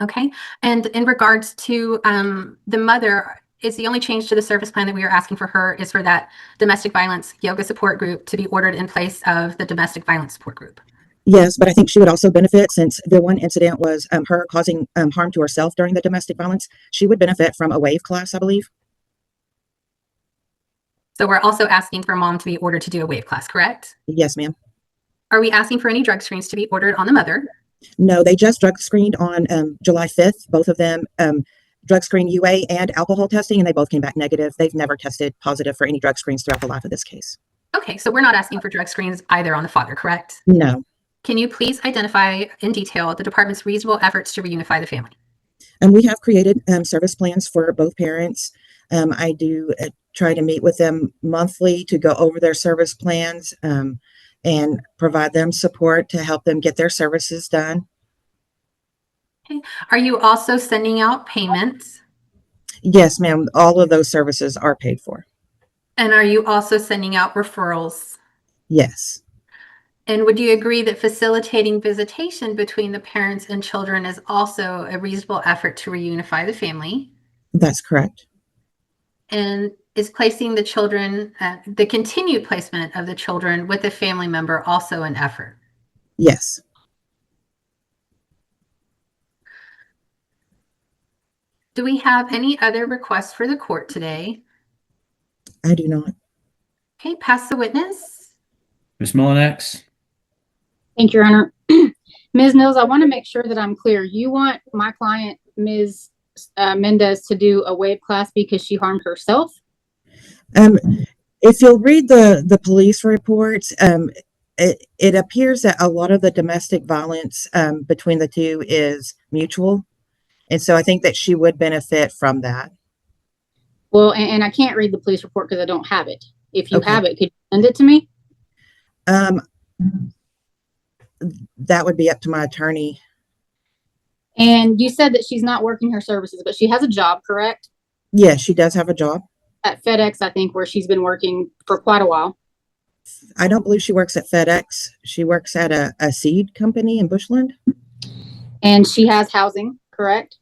Okay. And in regards to the mother, is the only change to the service plan that we are asking for her is for that domestic violence yoga support group to be ordered in place of the domestic violence support group? Yes, but I think she would also benefit, since the one incident was her causing harm to herself during the domestic violence. She would benefit from a wave class, I believe. So we're also asking for mom to be ordered to do a wave class, correct? Yes, ma'am. Are we asking for any drug screens to be ordered on the mother? No, they just drug screened on July 5th, both of them. Drug screen UA and alcohol testing, and they both came back negative. They've never tested positive for any drug screens throughout the life of this case. Okay, so we're not asking for drug screens either on the father, correct? No. Can you please identify in detail the department's reasonable efforts to reunify the family? And we have created service plans for both parents. I do try to meet with them monthly to go over their service plans and provide them support to help them get their services done. Okay. Are you also sending out payments? Yes, ma'am. All of those services are paid for. And are you also sending out referrals? Yes. And would you agree that facilitating visitation between the parents and children is also a reasonable effort to reunify the family? That's correct. And is placing the children, the continued placement of the children with a family member also an effort? Yes. Do we have any other requests for the court today? I do not. Okay, pass the witness. Ms. Mullinex? Thank you, Your Honor. Ms. Mills, I want to make sure that I'm clear. You want my client, Ms. Mendez, to do a wave class because she harmed herself? If you'll read the police reports, it appears that a lot of the domestic violence between the two is mutual. And so I think that she would benefit from that. Well, and I can't read the police report because I don't have it. If you Okay. have it, could you send it to me? That would be up to my attorney. And you said that she's not working her services, but she has a job, correct? Yes, she does have a job. At FedEx, I think, where she's been working for quite a while. I don't believe she works at FedEx. She works at a seed company in Bushland. And she has housing, correct?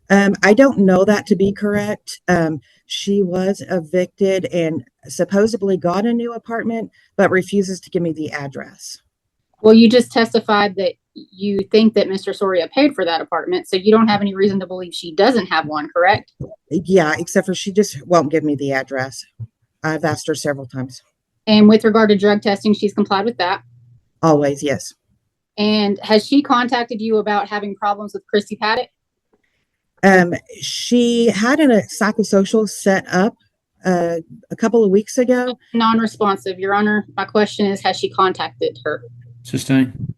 I don't know that to be correct. She was evicted and supposedly got a new apartment, but refuses to give me the address. Well, you just testified that you think that Mr. Soria paid for that apartment, so you don't have any reason to believe she doesn't have one, correct? Yeah, except for she just won't give me the address. I've asked her several times. And with regard to drug testing, she's complied with that. Always, yes. And has she contacted you about having problems with Christy Paddock? She had a psychosocial set up a couple of weeks ago. Non-responsive, Your Honor. My question is, has she contacted her? Sustain.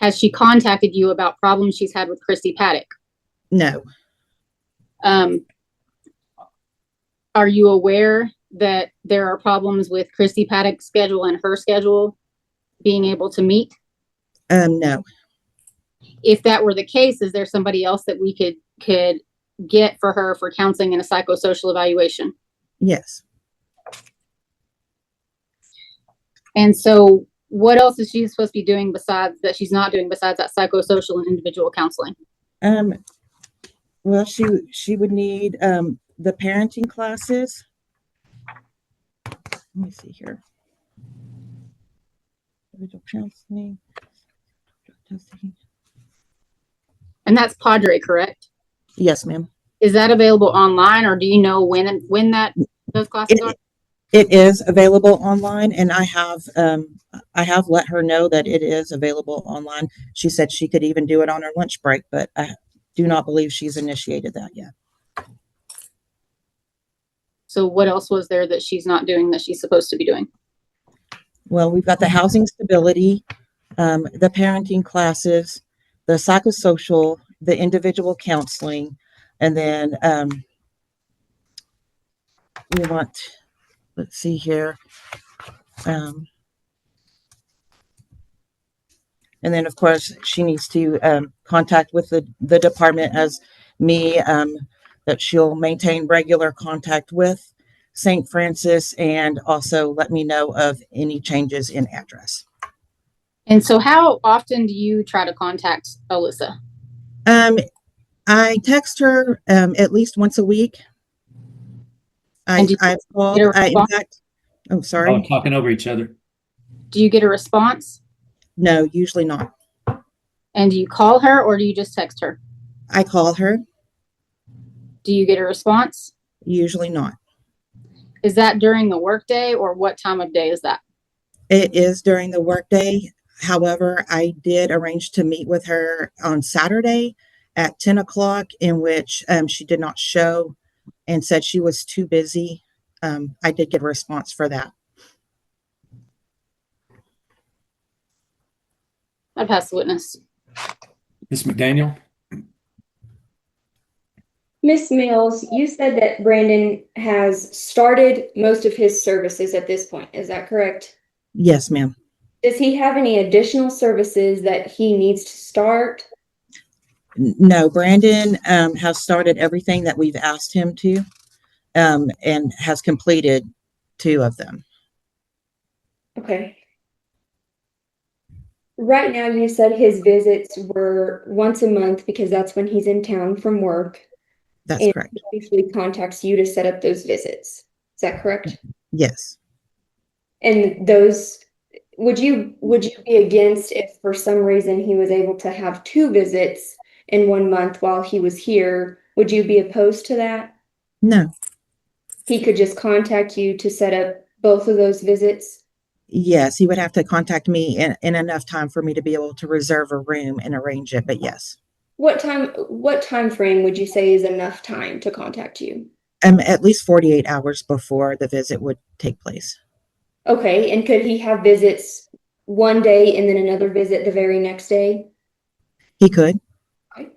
Has she contacted you about problems she's had with Christy Paddock? No. Are you aware that there are problems with Christy Paddock's schedule and her schedule being able to meet? No. If that were the case, is there somebody else that we could get for her for counseling and a psychosocial evaluation? Yes. And so what else is she supposed to be doing besides that that psychosocial and individual counseling? Well, she would need the parenting classes. Let me see here. Individual counseling. And that's Padre, correct? Yes, ma'am. Is that available online, or do you know when those classes are? It is available online, and I have let her know that it is available online. She said she could even do it on her lunch break, but I do not believe she's initiated that yet. So what else was there that she's not doing that she's supposed to be doing? Well, we've got the housing stability, the parenting classes, the psychosocial, the individual counseling, and then we want, let's see here. And then, of course, she needs to contact with the department as me, that she'll maintain regular contact with St. Francis, and also let me know of any changes in address. And so how often do you try to contact Alyssa? I text her at least once a week. I've called. In fact, oh, sorry. Talking over each other. Do you get a response? No, usually not. And do you call her or do you just text her? I call her. Do you get a response? Usually not. Is that during the workday, or what time of day is that? It is during the workday. However, I did arrange to meet with her on Saturday at 10 o'clock, in which she did not show and said she was too busy. I did get a response for that. I pass the witness. Ms. McDaniel? Miss Mills, you said that Brandon has started most of his services at this point. Is that correct? Yes, ma'am. Does he have any additional services that he needs to start? No, Brandon has started everything that we've asked him to, and has completed 2 of them. Okay. Right now, you said his visits were once a month because that's when he's in town from work. That's correct. He usually contacts you to set up those visits. Is that correct? Yes. And those, would you be against if for some reason he was able to have 2 visits in 1 month while he was here? Would you be opposed to that? No. He could just contact you to set up both of those visits? Yes, he would have to contact me in enough time for me to be able to reserve a room and arrange it, but yes. What time frame would you say is enough time to contact you? At least 48 hours before the visit would take place. Okay, and could he have visits one day and then another visit the very next day? He could. Okay.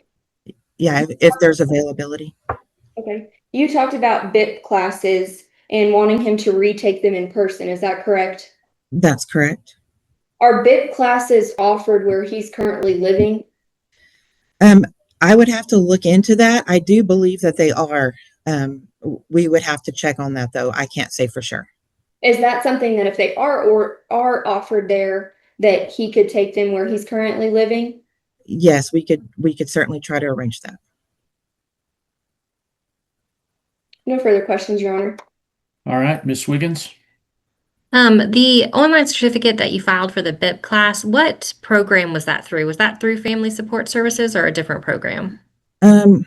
Yeah, if there's availability. Okay. You talked about BIP classes and wanting him to retake them in person. Is that correct? That's correct. Are BIP classes offered where he's currently living? I would have to look into that. I do believe that they are. We would have to check on that, though. I can't say for sure. Is that something that if they are offered there, that he could take them where he's currently living? Yes, we could certainly try to arrange that. No further questions, Your Honor. All right, Ms. Wiggins? The online certificate that you filed for the BIP class, what program was that through? Was that through Family Support Services or a different program? I'm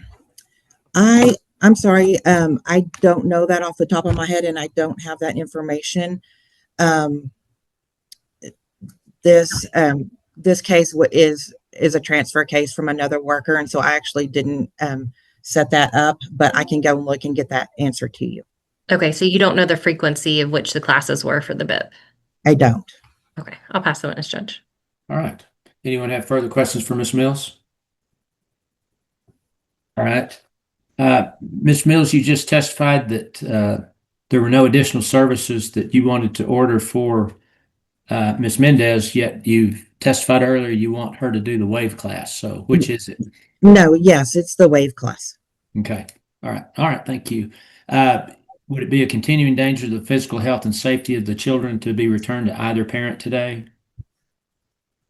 sorry. I don't know that off the top of my head, and I don't have that information. This case is a transfer case from another worker, and so I actually didn't set that up, but I can go and look and get that answer to you. Okay, so you don't know the frequency of which the classes were for the BIP? I don't. Okay, I'll pass the witness, Judge. All right. Anyone have further questions for Ms. Mills? All right. Ms. Mills, you just testified that there were no additional services that you wanted to order for Ms. Mendez, yet you testified earlier you want her to do the wave class. So which is it? No, yes, it's the wave class. Okay. All right. All right. Thank you. Would it be a continuing danger to the physical health and safety of the children to be returned to either parent today?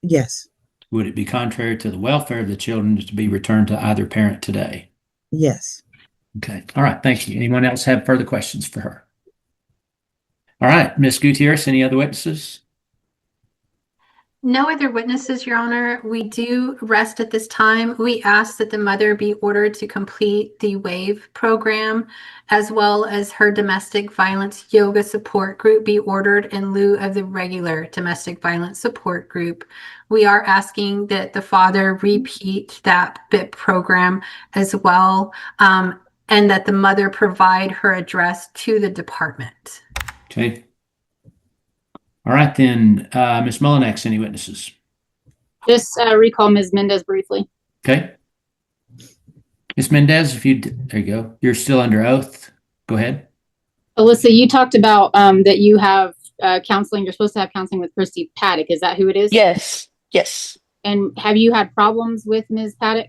Yes, Would it be contrary to the welfare of the children to be returned to either parent today? yes. Okay. All right. Thank you. Anyone else have further questions for her? All right. Ms. Gutierrez, any other witnesses? No other witnesses, Your Honor. We do rest at this time. We ask that the mother be ordered to complete the WAVE program, as well as her domestic violence yoga support group be ordered in lieu of the regular domestic violence support group. We are asking that the father repeat that BIP program as well, and that the mother provide her address to the department. Okay. All right, then, Ms. Mullinex, any witnesses? Just recall Ms. Mendez briefly. Okay. Ms. Mendez, there you go. You're still under oath. Go ahead. Alyssa, you talked about that you have counseling. You're supposed to have counseling with Christy Paddock. Is that who it is? Yes. Yes. And have you had problems with Ms. Paddock?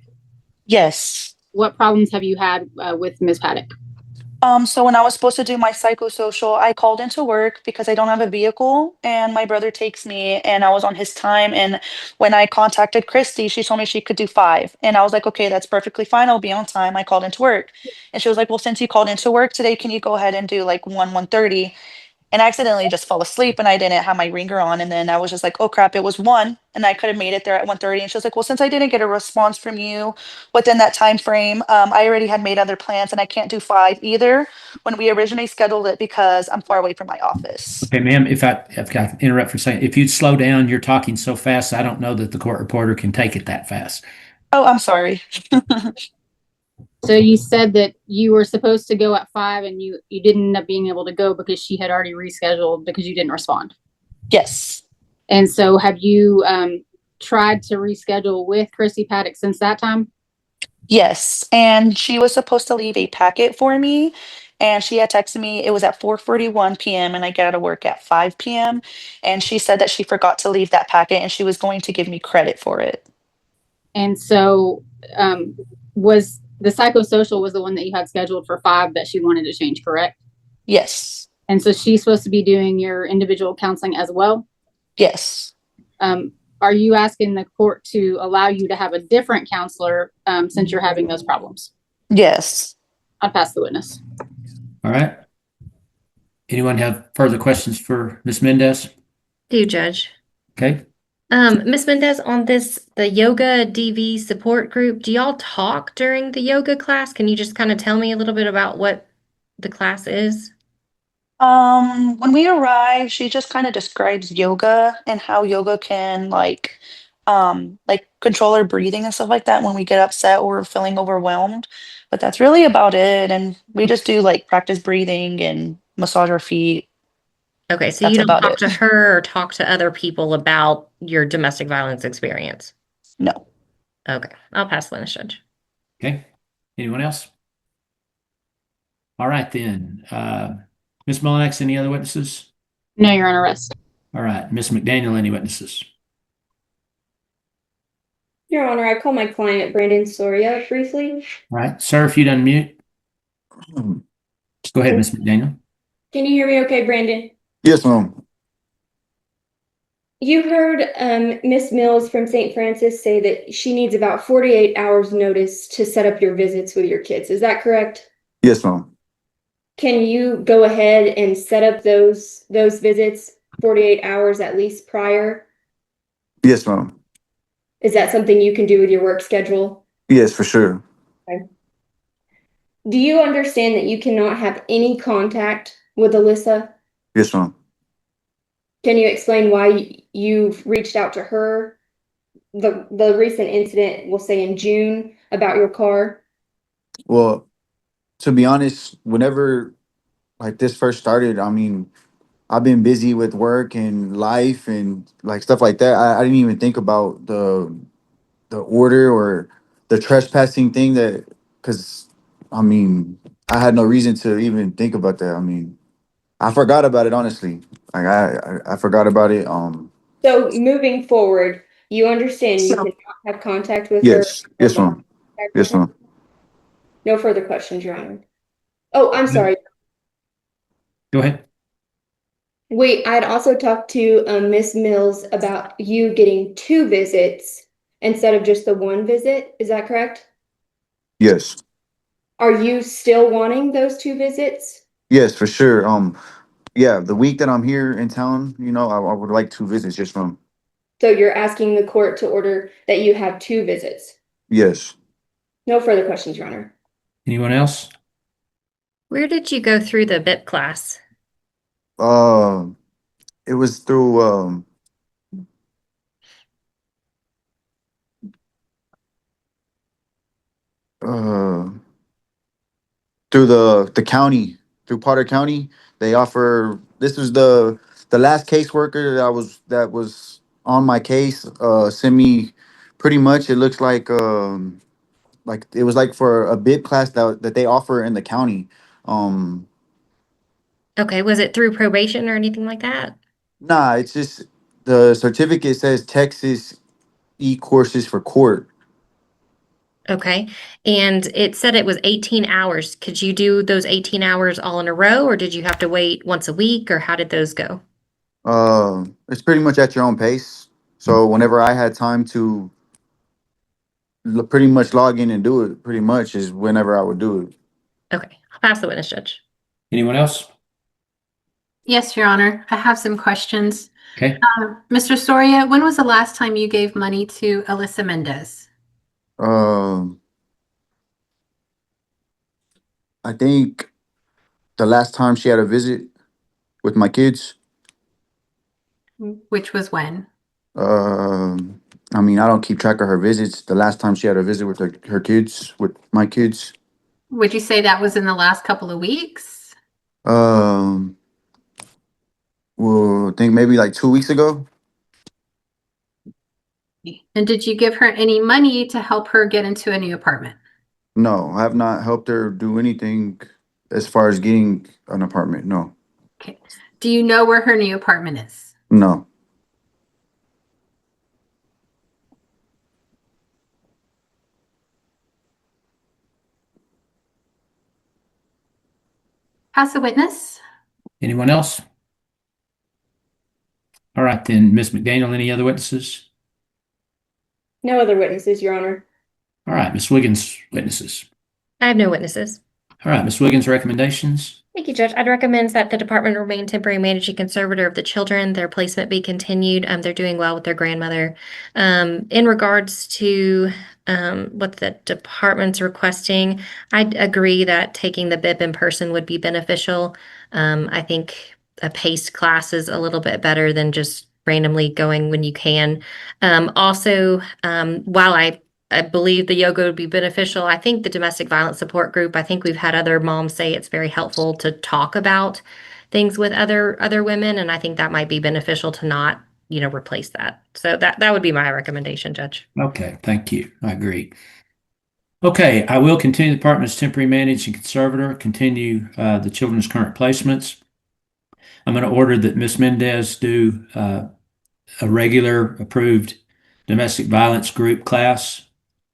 Yes. What problems have you had with Ms. Paddock? So when I was supposed to do my psychosocial, I called into work because I don't have a vehicle and my brother takes me and I was on his time. And when I contacted Christy, she told me she could do 5. And I was like, okay, that's perfectly fine. I'll be on time. I called into work. And she was like, well, since you called into work today, can you go ahead and do like 1:30? And I accidentally just fell asleep and I didn't have my ringer on. And then I was just like, oh crap, it was 1 and I could have made it there at 1:30. And she was like, well, since I didn't get a response from you within that time frame, I already had made other plans and I can't do 5 either when we originally scheduled it because I'm far away from my office. Okay, ma'am, if I can interrupt for a second, if you'd slow down, you're talking so fast, I don't know that the court reporter can take it that fast. Oh, I'm sorry. So you said that you were supposed to go at 5 and you didn't end up being able to go because she had already rescheduled because you didn't respond. Yes. And so have you tried to reschedule with Christy Paddock since that time? Yes. And she was supposed to leave a packet for me. And she had texted me, it was at 4:41 p.m. and I get out of work at 5 p.m. And she said that she forgot to leave that packet and she was going to give me credit for it. And so was the psychosocial was the one that you had scheduled for 5 that she wanted to change, correct? Yes. And so she's supposed to be doing your individual counseling as well? Yes. Are you asking the court to allow you to have a different counselor since you're having those problems? Yes. I'll pass the witness. All right. Anyone have further questions for Ms. Mendez? Do Judge. Okay. Ms. Mendez, on the yoga DV support group, do y'all talk during the yoga class? Can you just kind of tell me a little bit about what the class is? When we arrive, she just kind of describes yoga and how yoga can like control our breathing and stuff like that when we get upset or we're feeling overwhelmed. But that's really about it. And we just do like practice breathing and massage our feet. Okay, so That's you don't about talk it. to her or talk to other people about your domestic violence experience? No. Okay, I'll pass the witness, Judge. Okay. Anyone else? All right, then. Ms. Mullinex, any other witnesses? No, you're on arrest. All right. Ms. McDaniel, any witnesses? Your Honor, I call my client Brandon Soria briefly. All right. Sir, if you'd unmute. Go ahead, Ms. McDaniel. Can you hear me okay, Brandon? Yes, ma'am. You heard Miss Mills from St. Francis say that she needs about 48 hours notice to set up your visits with your kids. Is that correct? Yes, ma'am. Can you go ahead and set up those visits 48 hours at least prior? Yes, ma'am. Is that something you can do with your work schedule? Yes, for sure. Okay. Do you understand that you cannot have any contact with Alyssa? Yes, ma'am. Can you explain why you've reached out to her? The recent incident, we'll say in June, about your car. Well, to be honest, whenever like this first started, I mean, I've been busy with work and life and like stuff like that. I didn't even think about the order or the trespassing thing because I mean, I had no reason to even think about that. I mean, I forgot about it, honestly. Like I forgot about it. So moving forward, you understand you cannot have contact with her. Yes, yes, ma'am. Contact with Yes, her? ma'am. No further questions, Your Honor. Oh, I'm sorry. Go ahead. Wait, I'd also talked to Miss Mills about you getting 2 visits instead of just the 1 visit. Is that correct? Yes, Are you still wanting those 2 visits? yes, for sure. Yeah, the week that I'm here in town, I would like 2 visits just from. So you're asking the court to order that you have 2 visits. Yes. No further questions, Your Honor. Anyone else? Where did you go through the BIP class? Uh, it was through uh through the county, through Potter County. They offer, this was the last caseworker that was on my case, sent me pretty much, it looks like it was like for a bid class that they offer in the county. Um Okay, was it through probation or anything like that? nah, it's just the certificate says Texas e-courses for court. Okay, and it said it was 18 hours. Could you do those 18 hours all in a row, or did you have to wait once a week, or how did those go? It's pretty much at your own pace. So whenever I had time to pretty much log in and do it, pretty much is whenever I would do it. Okay, I'll pass the witness, Judge. Anyone else? Yes, Your Honor. I have some questions. Okay. Mr. Soria, when was the last time you gave money to Alyssa Mendez? I think the last time she had a visit with my kids, Which was when? I mean, I don't keep track of her visits. The last time she had a visit with her kids, with my kids, Would you say that was in the last couple of weeks? um, well, I think maybe like 2 weeks ago. And did you give her any money to help her get into a new apartment? No, I have not helped her do anything as far as getting an apartment. No, Okay. Do you know where her new apartment is? no. Pass the witness. Anyone else? All right, then, Ms. McDaniel, any other witnesses? No other witnesses, Your Honor. All right, Ms. Wiggins, witnesses. I have no witnesses. All right, Ms. Wiggins, recommendations? Thank you, Judge. I'd recommend that the department remain temporary managing conservator of the children. Their placement be continued. They're doing well with their grandmother. In regards to what the department's requesting, I'd agree that taking the BIP in person would be beneficial. I think a paced class is a little bit better than just randomly going when you can. Also, while I believe the yoga would be beneficial. I think the domestic violence support group, I think we've had other moms say it's very helpful to talk about things with other women, and I think that might be beneficial to not, replace that. So that would be my recommendation, Judge. Okay, thank you. I agree. Okay, I will continue the department's temporary managing conservator, continue the children's current placements. I'm going to order that Ms. Mendez do a regular approved domestic violence group class.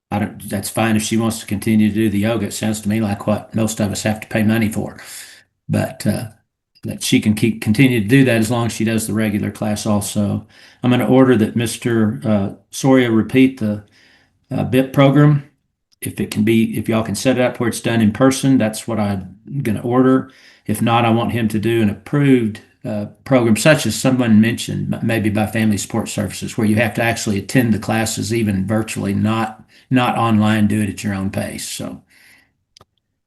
That's fine if she wants to continue to do the yoga. It sounds to me like what most of us have to pay money for. But that she can continue to do that as long as she does the regular class also. I'm going to order that Mr. Soria repeat the BIP program. If y'all can set it up where it's done in person, that's what I'm going to order. If not, I want him to do an approved program such as someone mentioned, maybe by Family Support Services, where you have to actually attend the classes even virtually, not online, do it at your own pace. So,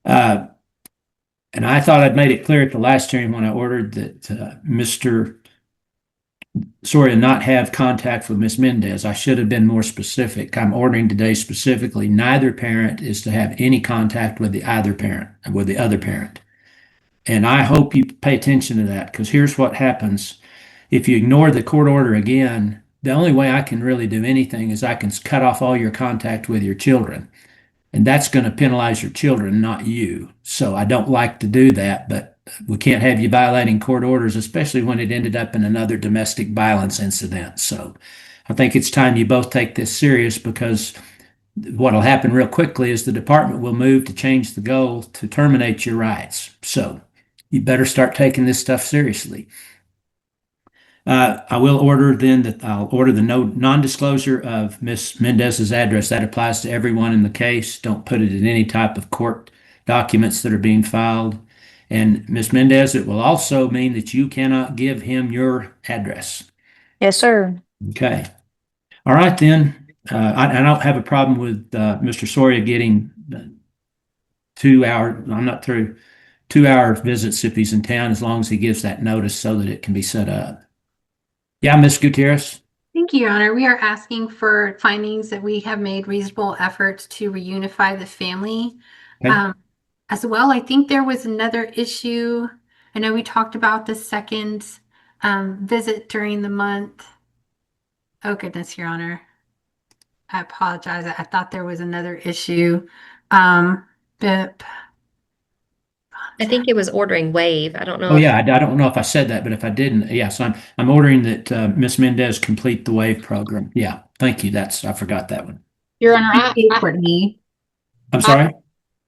and I thought I'd made it clear at the last hearing when I ordered that Mr. Soria not have contact with Ms. Mendez. I should have been more specific. I'm ordering today specifically, neither parent is to have any contact with the other parent. And I hope you pay attention to that, because here's what happens. If you ignore the court order again, the only way I can really do anything is I can cut off all your contact with your children. And that's going to penalize your children, not you. So I don't like to do that, but we can't have you violating court orders, especially when it ended up in another domestic violence incident. So I think it's time you both take this serious, because what'll happen real quickly is the department will move to change the goal to terminate your rights. So you better start taking this stuff seriously. I will order then that I'll order the non-disclosure of Miss Mendez's address. That applies to everyone in the case. Don't put it in any type of court documents that are being filed. And Miss Mendez, it will also mean that you cannot give him your address. Yes, sir. Okay. All right, then. I don't have a problem with Mr. Soria getting 2 hour, I'm not through, 2 hour visits if he's in town, as long as he gives that notice so that it can be set up. Yeah, Ms. Gutierrez. Thank you, Your Honor. We are asking for findings that we have made reasonable efforts to reunify the family. Okay. As well, I think there was another issue. I know we talked about the second visit during the month. Oh, goodness, Your Honor. I apologize. I thought there was another issue. BIP. I think it was ordering wave. I don't know. Oh, yeah, I don't know if I said that, but if I didn't, yes, I'm ordering that Ms. Mendez complete the WAVE program. Yeah, thank you. I forgot that one. Your Honor, I'm sorry?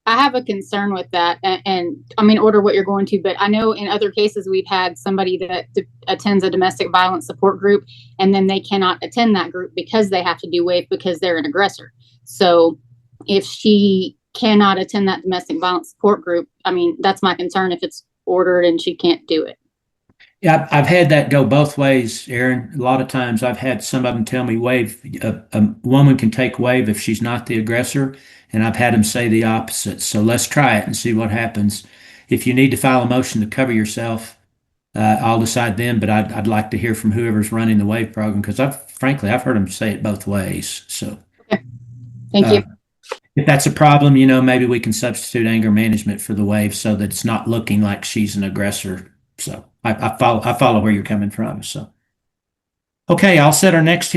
I have a concern with that, and I mean, order what you're going to, but I know in other cases we've had somebody that attends a domestic violence support group, and then they cannot attend that group because they have to do WAVE because they're an aggressor. So if she cannot attend that domestic violence support group, I mean, that's my concern if it's ordered and she can't do it. Yeah, I've had that go both ways, Aaron. A lot of times I've had some of them tell me WAVE, a woman can take WAVE if she's not the aggressor, and I've had them say the opposite. So let's try it and see what happens. If you need to file a motion to cover yourself, I'll decide then, but I'd like to hear from whoever's running the WAVE program, because frankly, I've heard them say it both ways. So okay. Thank you. If that's a problem, maybe we can substitute anger management for the WAVE so that it's not looking like she's an aggressor. So I follow where you're coming from. So, okay, I'll set our next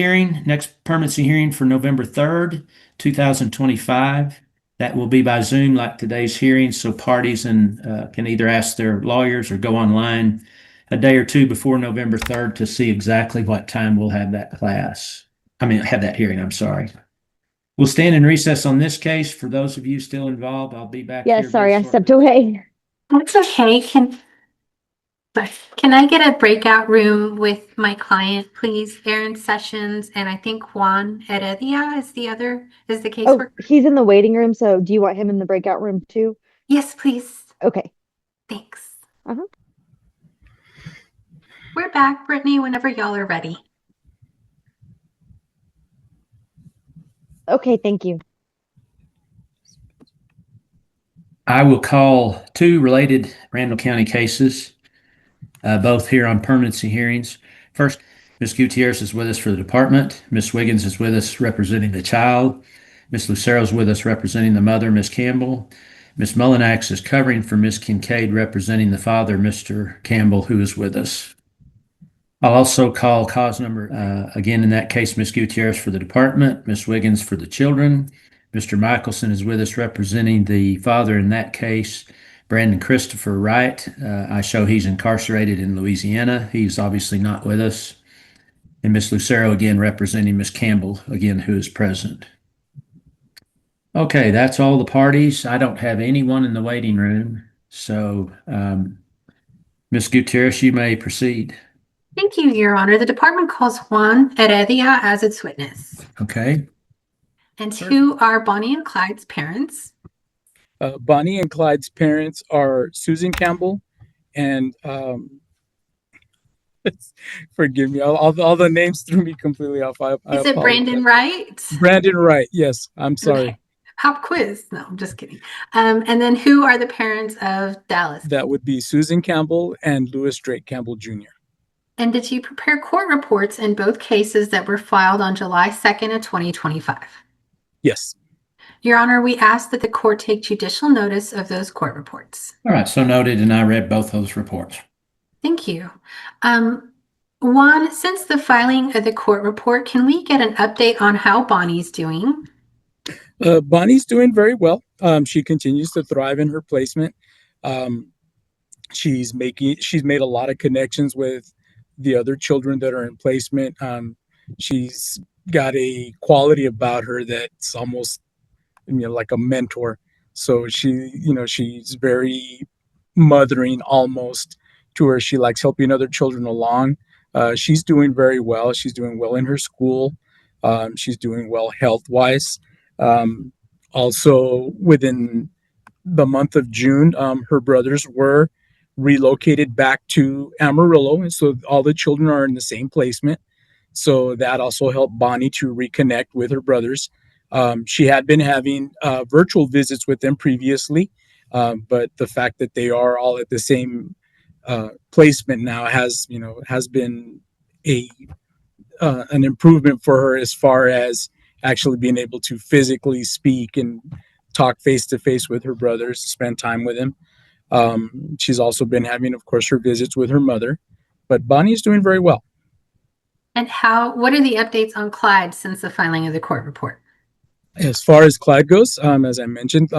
permanency hearing for November 3rd, 2025. That will be by Zoom like today's hearing, so parties can either ask their lawyers or go online a day or two before November 3rd to see exactly what time we'll have that have that hearing, I'm sorry. We'll stand in recess on this case. For those of you still involved, I'll be back here. Yeah, sorry, I stepped away. That's okay. Can I get a breakout room with my client, please? Aaron Sessions, and I think Juan Heredia is the caseworker. Oh, he's in the waiting room, so do you want him in the breakout room too? Yes, please. Okay. Thanks. Uh-huh. We're back, Brittany, whenever y'all are ready. Okay, thank you. I will call two related Randall County cases, both here on permanency hearings. First, Ms. Gutierrez is with us for the department. Ms. Wiggins is with us representing the child. Ms. Lucero is with us representing the mother, Ms. Campbell. Ms. Mullinax is covering for Ms. Kincaid, representing the father, Mr. Campbell, who is with us. I'll also call cause number, again, in that case, Ms. Gutierrez for the department, Ms. Wiggins for the children. Mr. Michelson is with us representing the father in that case, Brandon Christopher Wright. I show he's incarcerated in Louisiana. He's obviously not with us. And Ms. Lucero, again, representing Ms. Campbell, again, who is present. Okay, that's all the parties. I don't have anyone in the waiting room. So, Ms. Gutierrez, you may proceed. Thank you, Your Honor. The department calls Juan Heredia as its witness. Okay. And who are Bonnie and Clyde's parents? Bonnie and Clyde's parents are Susan Campbell and forgive me, all the names threw me completely off. I Is it Brandon Wright? Brandon Wright, yes. I'm sorry. Okay. Pop quiz. No, I'm just kidding. And then who are the parents of Dallas? That would be Susan Campbell and Louis Drake Campbell Jr. And did you prepare court reports in both cases that were filed on July 2nd of 2025? Yes. Your Honor, we ask that the court take judicial notice of those court reports. All right, so noted, and I read both those reports. Thank you. Juan, since the filing of the court report, can we get an update on how Bonnie's doing? Bonnie's doing very well. She continues to thrive in her placement. She's made a lot of connections with the other children that are in placement. She's got a quality about her that's almost, like a mentor. So she's very mothering almost, to where she likes helping other children along. She's doing very well. She's doing well in her school. She's doing well health wise. Also, within the month of June, her brothers were relocated back to Amarillo, and so all the children are in the same placement. So that also helped Bonnie to reconnect with her brothers. She had been having virtual visits with them previously, but the fact that they are all at the same placement now has been a an improvement for her, as far as actually being able to physically speak and talk face to face with her brothers, spend time with them. She's also been having, of course, her visits with her mother, but Bonnie is doing very well. And what are the updates on Clyde since the filing of the court report? As far as Clyde goes, as I mentioned,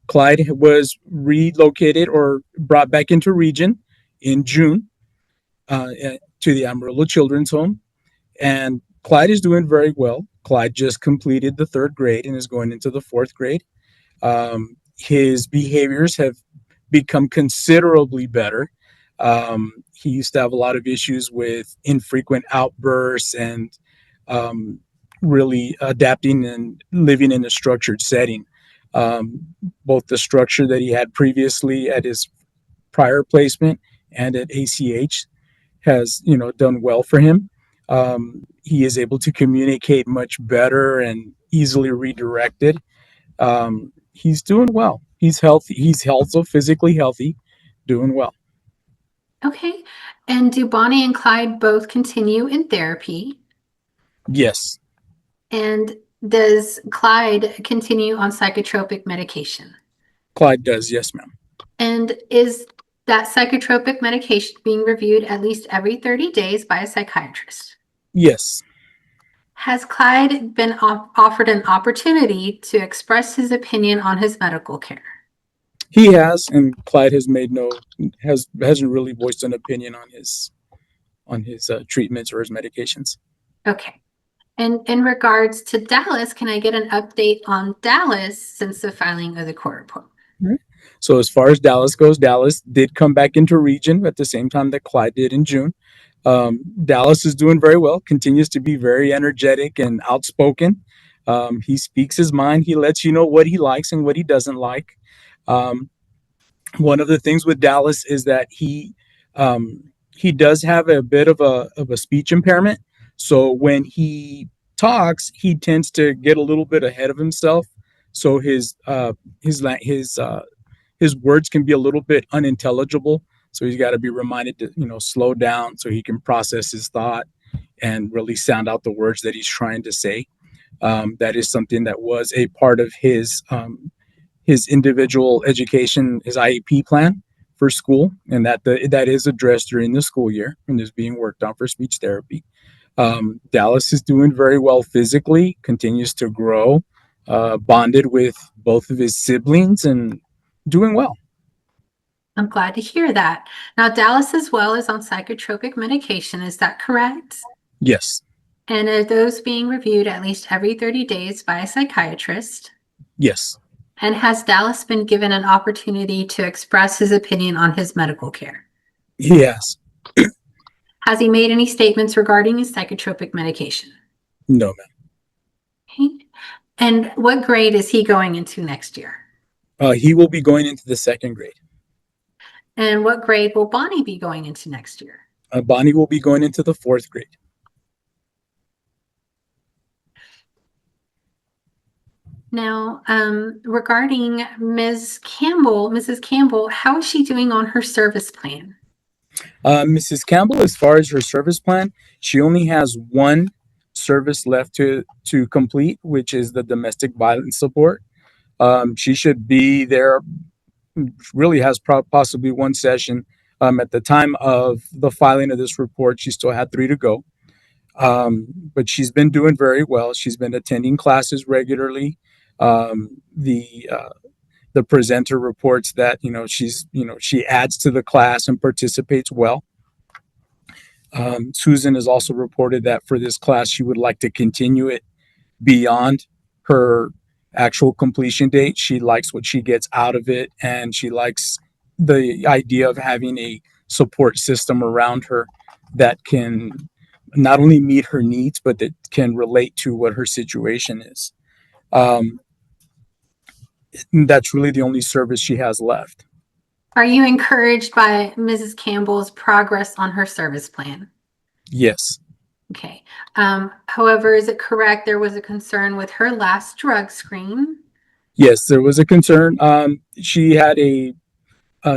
Clyde was relocated or brought back into region in June to the Amarillo Children's Home. And Clyde is doing very well. Clyde just completed the 3rd grade and is going into the 4th grade. His behaviors have become considerably better. He used to have a lot of issues with infrequent outbursts and really adapting and living in a structured setting. Both the structure that he had previously at his prior placement and at ACH has, done well for him. He is able to communicate much better and easily redirected. He's doing well. He's healthy. He's also physically healthy, doing well. Okay. And do Bonnie and Clyde both continue in therapy? Yes. And does Clyde continue on psychotropic medication? Clyde does, yes, ma'am. And is that psychotropic medication being reviewed at least every 30 days by a psychiatrist? Yes. Has Clyde been offered an opportunity to express his opinion on his medical care? He has, and Clyde hasn't really voiced an opinion on his treatments or his medications. Okay. And in regards to Dallas, can I get an update on Dallas since the filing of the court report? Right. So as far as Dallas goes, Dallas did come back into region at the same time that Clyde did in June. Dallas is doing very well, continues to be very energetic and outspoken. He speaks his mind. He lets you know what he likes and what he doesn't like. One of the things with Dallas is that he does have a bit of a speech impairment. So when he talks, he tends to get a little bit ahead of himself. So his words can be a little bit unintelligible. So he's got to be reminded to, slow down so he can process his thought and really sound out the words that he's trying to say. That is something that was a part of his individual education, his IEP plan for school, and that is addressed during the school year and is being worked on for speech therapy. Dallas is doing very well physically, continues to grow, bonded with both of his siblings and doing well. I'm glad to hear that. Now, Dallas as well is on psychotropic medication. Is that correct? Yes. And are those being reviewed at least every 30 days by a psychiatrist? Yes. And has Dallas been given an opportunity to express his opinion on his medical care? He has. Has he made any statements regarding his psychotropic medication? No, ma'am. Okay. And what grade is he going into next year? He will be going into the 2nd grade. And what grade will Bonnie be going into next year? Bonnie will be going into the 4th grade. Now, regarding Mrs. Campbell, how is she doing on her service plan? Mrs. Campbell, as far as her service plan, she only has one service left to complete, which is the domestic violence support. She should be there. Really has possibly one session. At the time of the filing of this report, she still had 3 to go. But she's been doing very well. She's been attending classes regularly. The The presenter reports that, she adds to the class and participates well. Susan has also reported that for this class, she would like to continue it beyond her actual completion date. She likes what she gets out of it, and she likes the idea of having a support system around her that can not only meet her needs, but that can relate to what her situation is. That's really the only service she has left. Are you encouraged by Mrs. Campbell's progress on her service plan? Yes. Okay. However, is it correct there was a concern with her last drug screen? Yes, there was a concern. She had a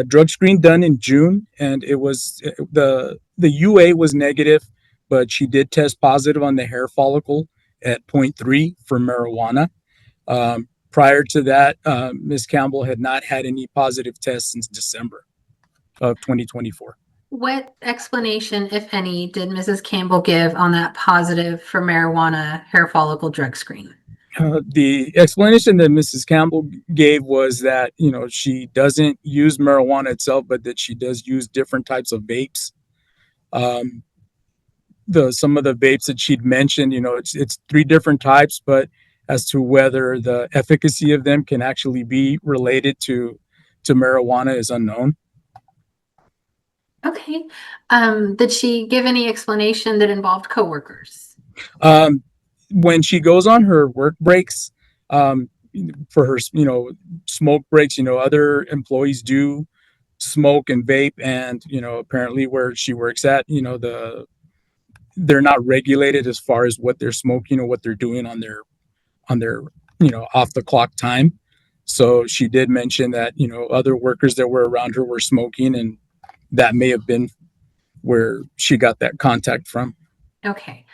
drug screen done in June, and it was the UA was negative, but she did test positive on the hair follicle at 0.3 for marijuana. Prior to that, Ms. Campbell had not had any positive tests since December of 2024. What explanation, if any, did Mrs. Campbell give on that positive for marijuana hair follicle drug screen? The explanation that Mrs. Campbell gave was that, she doesn't use marijuana itself, but that she does use different types of vapes. Some of the vapes that she'd mentioned, it's 3 different types, but as to whether the efficacy of them can actually be related to marijuana is unknown. Okay. Did she give any explanation that involved coworkers? When she goes on her work breaks, for her, smoke breaks, other employees do smoke and vape, and, apparently where she works at, they're not regulated as far as what they're smoking or what they're doing on their off the clock time. So she did mention that, other workers that were around her were smoking, and that may have been where she got that contact from. Okay.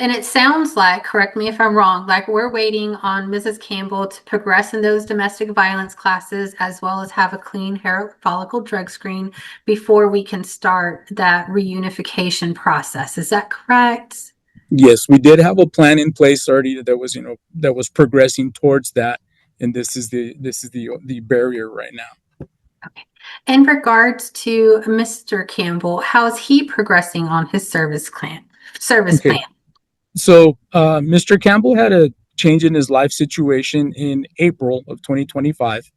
And it sounds like, correct me if I'm wrong, like we're waiting on Mrs. Campbell to progress in those domestic violence classes, as well as have a clean hair follicle drug screen before we can start that reunification process. Is that correct? Yes, we did have a plan in place already that was progressing towards that, and this is the barrier right now. Okay. In regards to Mr. Campbell, how is he progressing on his service plan? So, Mr. Campbell had a change in his life situation in April of 2025.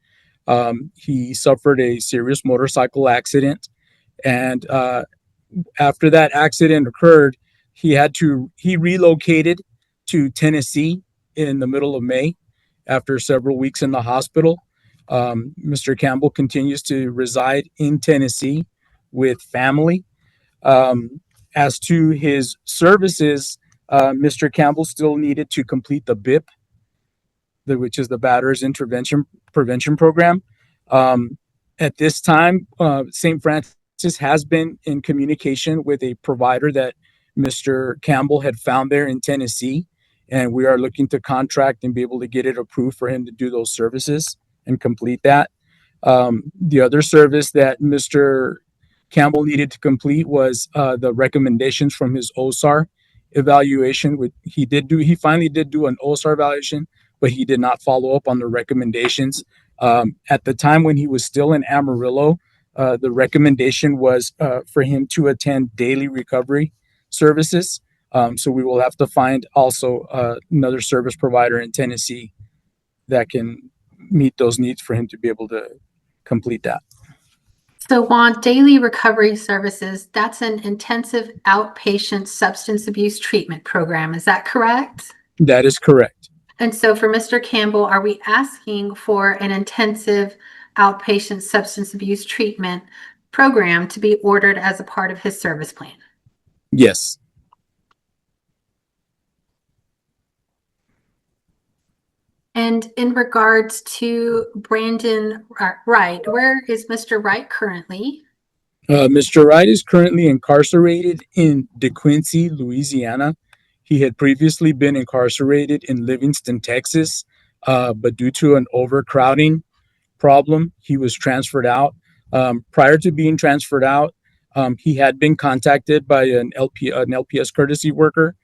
He suffered a serious motorcycle accident, and after that accident occurred, he relocated to Tennessee in the middle of May after several weeks in the hospital. Mr. Campbell continues to reside in Tennessee with family. As to his services, Mr. Campbell still needed to complete the BIP, which is the Batterers Intervention Prevention Program. At this time, St. Francis has been in communication with a provider that Mr. Campbell had found there in Tennessee, and we are looking to contract and be able to get it approved for him to do those services and complete that. The other service that Mr. Campbell needed to complete was the recommendations from his OSAR evaluation. He finally did do an OSAR evaluation, but he did not follow up on the recommendations. At the time when he was still in Amarillo, the recommendation was for him to attend daily recovery services. So we will have to find also another service provider in Tennessee that can meet those needs for him to be able to complete that. So on daily recovery services, that's an intensive outpatient substance abuse treatment program. Is that correct? That is correct. And so for Mr. Campbell, are we asking for an intensive outpatient substance abuse treatment program to be ordered as a part of his service plan? Yes. And in regards to Brandon Wright, where is Mr. Wright currently? Mr. Wright is currently incarcerated in DeQuincy, Louisiana. He had previously been incarcerated in Livingston, Texas, but due to an overcrowding problem, he was transferred out. Prior to being transferred out, he had been contacted by an LPS courtesy worker.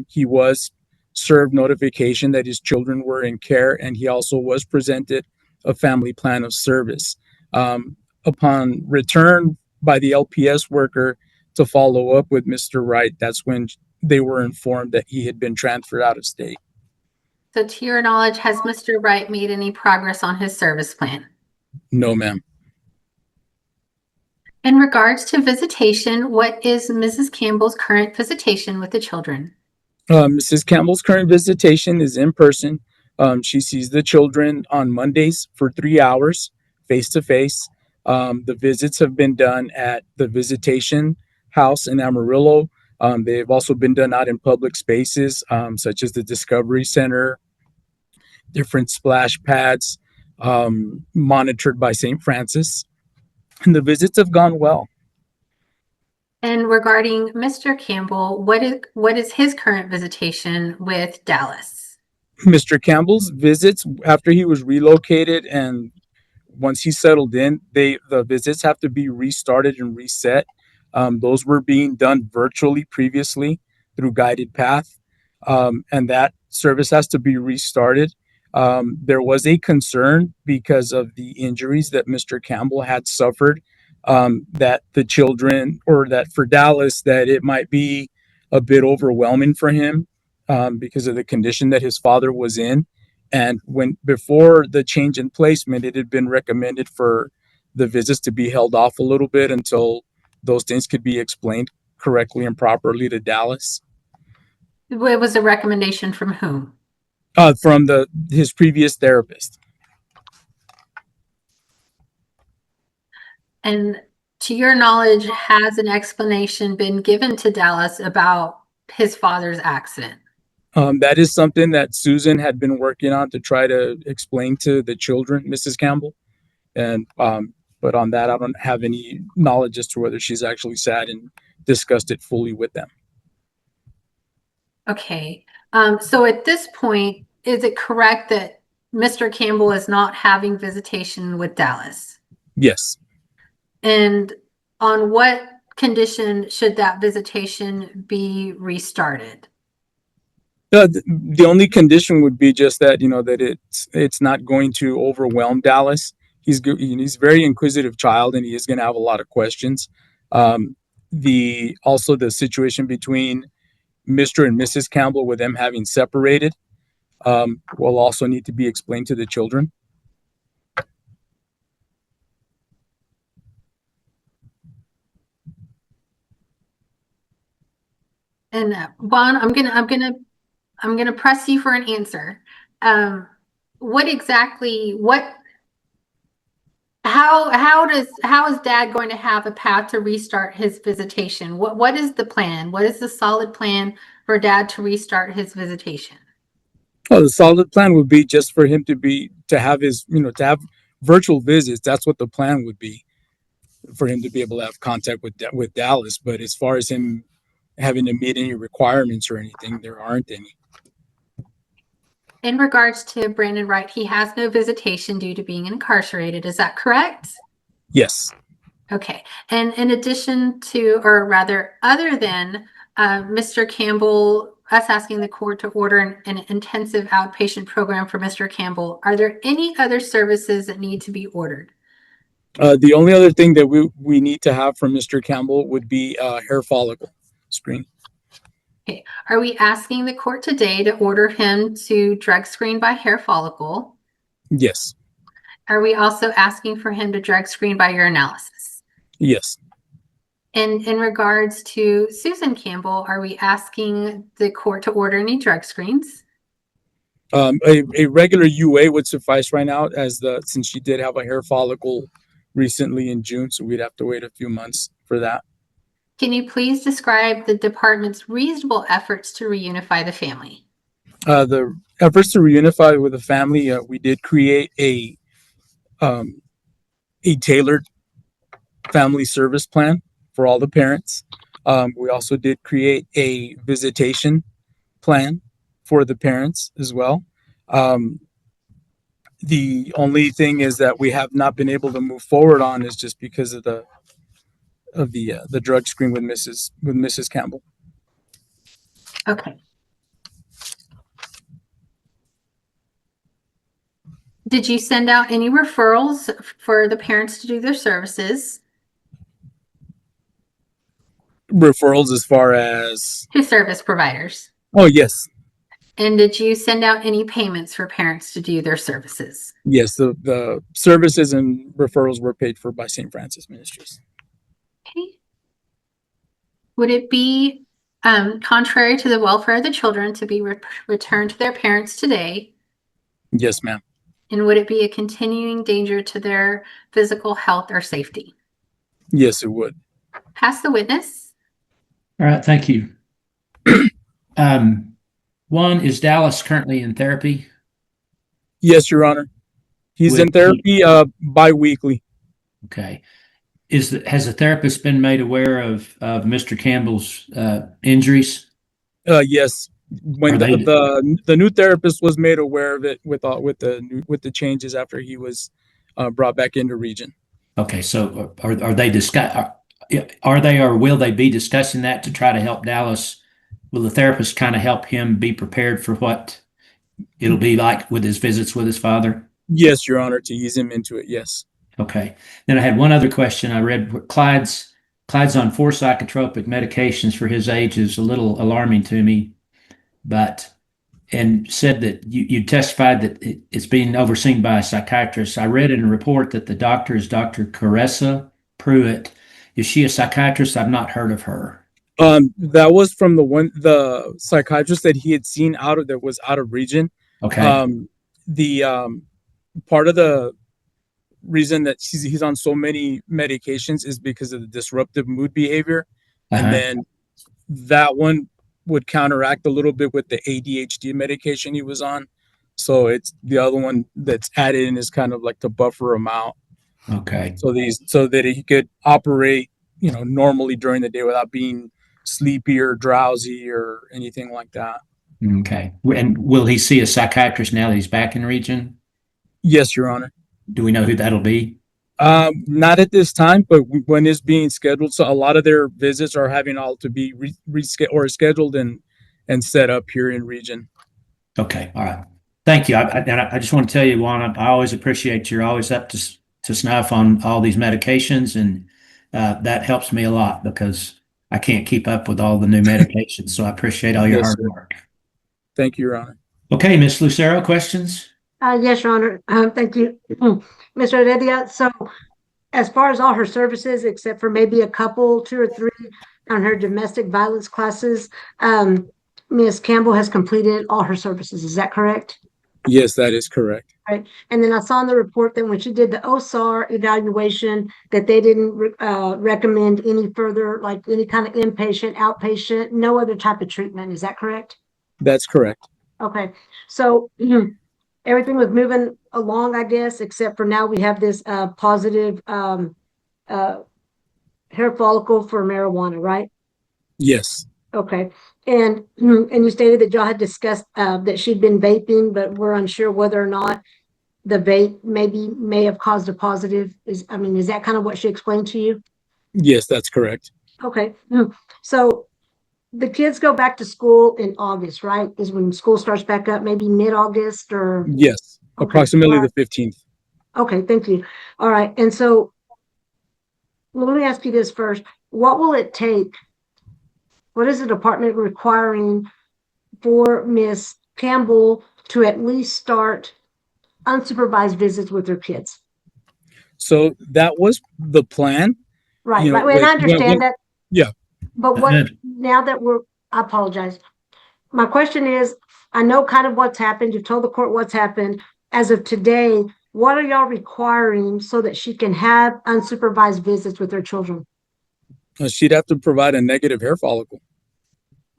He was served notification that his children were in care, and he also was presented a family plan of service. Upon return by the LPS worker to follow up with Mr. Wright, that's when they were informed that he had been transferred out of state. So to your knowledge, has Mr. Wright made any progress on his service plan? No, ma'am. In regards to visitation, what is Mrs. Campbell's current visitation with the children? Mrs. Campbell's current visitation is in person. She sees the children on Mondays for 3 hours, face to face. The visits have been done at the visitation house in Amarillo. They've also been done out in public spaces, such as the Discovery Center, different splash pads, monitored by St. Francis. And the visits have gone well. And regarding Mr. Campbell, what is his current visitation with Dallas? Mr. Campbell's visits after he was relocated and once he settled in, the visits have to be restarted and reset. Those were being done virtually previously through Guided Path, and that service has to be restarted. There was a concern because of the injuries that Mr. Campbell had suffered, that the children, or that for Dallas, that it might be a bit overwhelming for him because of the condition that his father was in. And before the change in placement, it had been recommended for the visits to be held off a little bit until those things could be explained correctly and properly to Dallas. It was a recommendation from whom? From his previous therapist. And to your knowledge, has an explanation been given to Dallas about his father's accident? That is something that Susan had been working on to try to explain to the children, Mrs. Campbell. And but on that, I don't have any knowledge as to whether she's actually sat and discussed it fully with them. Okay. So at this point, is it correct that Mr. Campbell is not having visitation with Dallas? Yes. And on what condition should that visitation be restarted? The only condition would be just that, that it's not going to overwhelm Dallas. He's a very inquisitive child, and he is going to have a lot of questions. Also the situation between Mr. and Mrs. Campbell, with them having separated, will also need to be explained to the children. And Juan, I'm gonna press you for an answer. How is Dad going to have a path to restart his visitation? What is the plan? What is the solid plan for Dad to restart his visitation? Oh, the solid plan would be just for him to have his, to have virtual visits. That's what the plan would be, for him to be able to have contact with Dallas. But as far as him having to meet any requirements or anything, there aren't any. In regards to Brandon Wright, he has no visitation due to being incarcerated. Is that correct? Yes. Okay. And in addition to, or rather, other than Mr. Campbell, us asking the court to order an intensive outpatient program for Mr. Campbell, are there any other services that need to be ordered? The only other thing that we need to have from Mr. Campbell would be a hair follicle screen. Okay. Are we asking the court today to order him to drug screen by hair follicle? Yes. Are we also asking for him to drug screen by urinalysis? Yes. And in regards to Susan Campbell, are we asking the court to order any drug screens? A regular UA would suffice right now, since she did have a hair follicle recently in June, so we'd have to wait a few months for that. Can you please describe the department's reasonable efforts to reunify the family? The efforts to reunify with the family, we did create a tailored family service plan for all the parents. We also did create a visitation plan for the parents as well. The only thing is that we have not been able to move forward on is just because of the drug screen with Mrs. Campbell. Okay. Did you send out any referrals for the parents to do their services Referrals as far as, to service providers? oh, yes. And did you send out any payments for parents to do their services? Yes, the services and referrals were paid for by St. Francis Ministries. Okay. Would it be contrary to the welfare of the children to be returned to their parents today? Yes, ma'am. And would it be a continuing danger to their physical health or safety? Yes, it would. Pass the witness. All right, thank you. One, is Dallas currently in therapy? Yes, Your Honor. He's in therapy bi-weekly. Okay. Has the therapist been made aware of Mr. Campbell's injuries? Yes. When the new therapist was made aware of it with the changes after he was brought back into region. Okay, so are they are they or will they be discussing that to try to help Dallas? Will the therapist kind of help him be prepared for what it'll be like with his visits with his father? Yes, Your Honor, to ease him into it. Yes. Okay. Then I had one other question. I read Clyde's on 4 psychotropic medications for his age is a little alarming to me, and said that you testified that it's being overseen by a psychiatrist. I read in a report that the doctor is Dr. Caressa Pruitt. Is she a psychiatrist? I've not heard of her. That was from the psychiatrist that he had seen that was out of region. Okay. The part of the reason that he's on so many medications is because of the disruptive mood behavior. And then that one would counteract a little bit with the ADHD medication he was on. So it's the other one that's added in is kind of like to buffer him out. Okay. So that he could operate, normally during the day without being sleepy or drowsy or anything like that. Okay. And will he see a psychiatrist now that he's back in region? Yes, Your Honor. Do we know who that'll be? Not at this time, but when it's being scheduled. So a lot of their visits are having all to be scheduled and set up here in region. Okay. All right. Thank you. I just want to tell you, Juan, I always appreciate you're always up to snuff on all these medications, and that helps me a lot because I can't keep up with all the new medications. So I appreciate all your hard work. Thank you, Your Honor. Okay, Ms. Lucero, questions? Yes, Your Honor. Thank you, Mr. Heredia. So as far as all her services, except for maybe a couple, 2 or 3 on her domestic violence classes, Ms. Campbell has completed all her services. Is that correct? Yes, that is correct. Right. And then I saw in the report that when she did the OSAR evaluation, that they didn't recommend any further, like any kind of inpatient, outpatient, no other type of treatment. Is that correct? That's correct. Okay. So everything was moving along, I guess, except for now we have this positive hair follicle for marijuana, right? Yes. Okay. And you stated that y'all had discussed that she'd been vaping, but we're unsure whether or not the vape may have caused a positive. Is that kind of what she explained to you? Yes, that's correct. Okay. So the kids go back to school in August, right? Is when school starts back up, maybe mid-August or? Yes, okay. Approximately the 15th. Okay, thank you. All right. And so let me ask you this first. What will it take? What is the department requiring for Miss Campbell to at least start unsupervised visits with her kids? So that was the plan. Right, right. And I understand that. Yeah. But now that I apologize. My question is, I know kind of what's happened. You've told the court what's happened. As of today, what are y'all requiring so that she can have unsupervised visits with her children? She'd have to provide a negative hair follicle.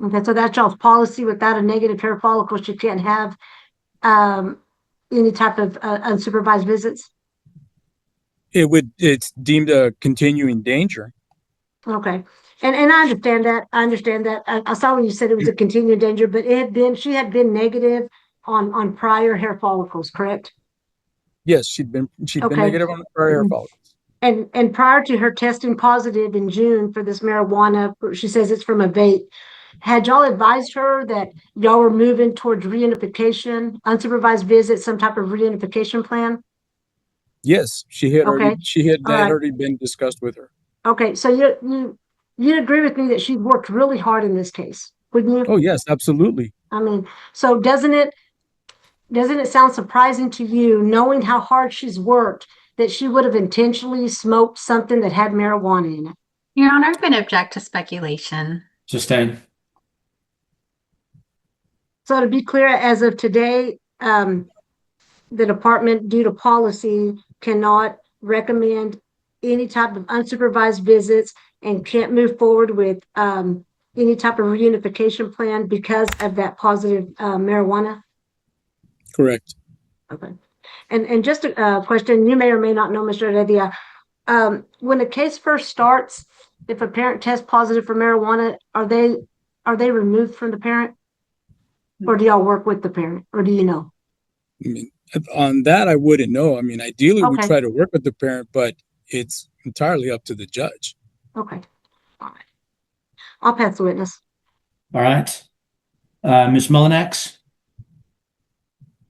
Okay, so that's y'all's policy. Without a negative hair follicle, she can't have any type of unsupervised visits? It's deemed a continuing danger. Okay. And I understand that. I saw when you said it was a continuing danger, but she had been negative on prior hair follicles, correct? Yes, she'd been negative on the prior hair follicles. And prior to her testing positive in June for this marijuana, she says it's from a vape. Had y'all advised her that y'all were moving towards reunification, unsupervised visits, some type of reunification plan? Yes, she had Okay. that All had right. already been discussed with her. Okay, so you'd agree with me that she worked really hard in this case, wouldn't you? Oh yes, absolutely. I mean, so doesn't it sound surprising to you, knowing how hard she's worked, that she would have intentionally smoked something that had marijuana in it? Your Honor, I'm going to object to speculation. Sustain. So to be clear, as of today, the department, due to policy, cannot recommend any type of unsupervised visits and can't move forward with any type of reunification plan because of that positive marijuana. Correct. Okay. And just a question, you may or may not know, Mr. Heredia, when a case first starts, if a parent tests positive for marijuana, are they removed from the parent? Or do y'all work with the parent? Or do you know? I mean, on that, I wouldn't know. I mean, ideally, we Okay. try to work with the parent, but it's entirely up to the judge. Okay. All right. I'll pass the witness. All right. Ms. Mullinax?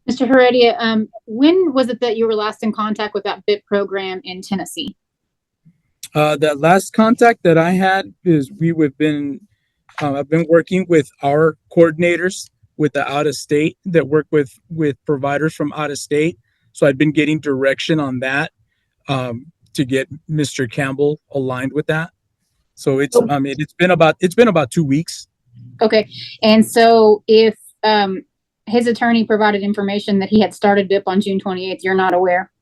Mr. Heredia, when was it that you were last in contact with that BIP program in Tennessee? That last contact that I had is I've been working with our coordinators with the out of state that work with providers from out of state. So I've been getting direction on that to get Mr. Campbell aligned with that. So it's been about 2 weeks. Okay. And so if his attorney provided information that he had started BIP on June 28th, you're not aware?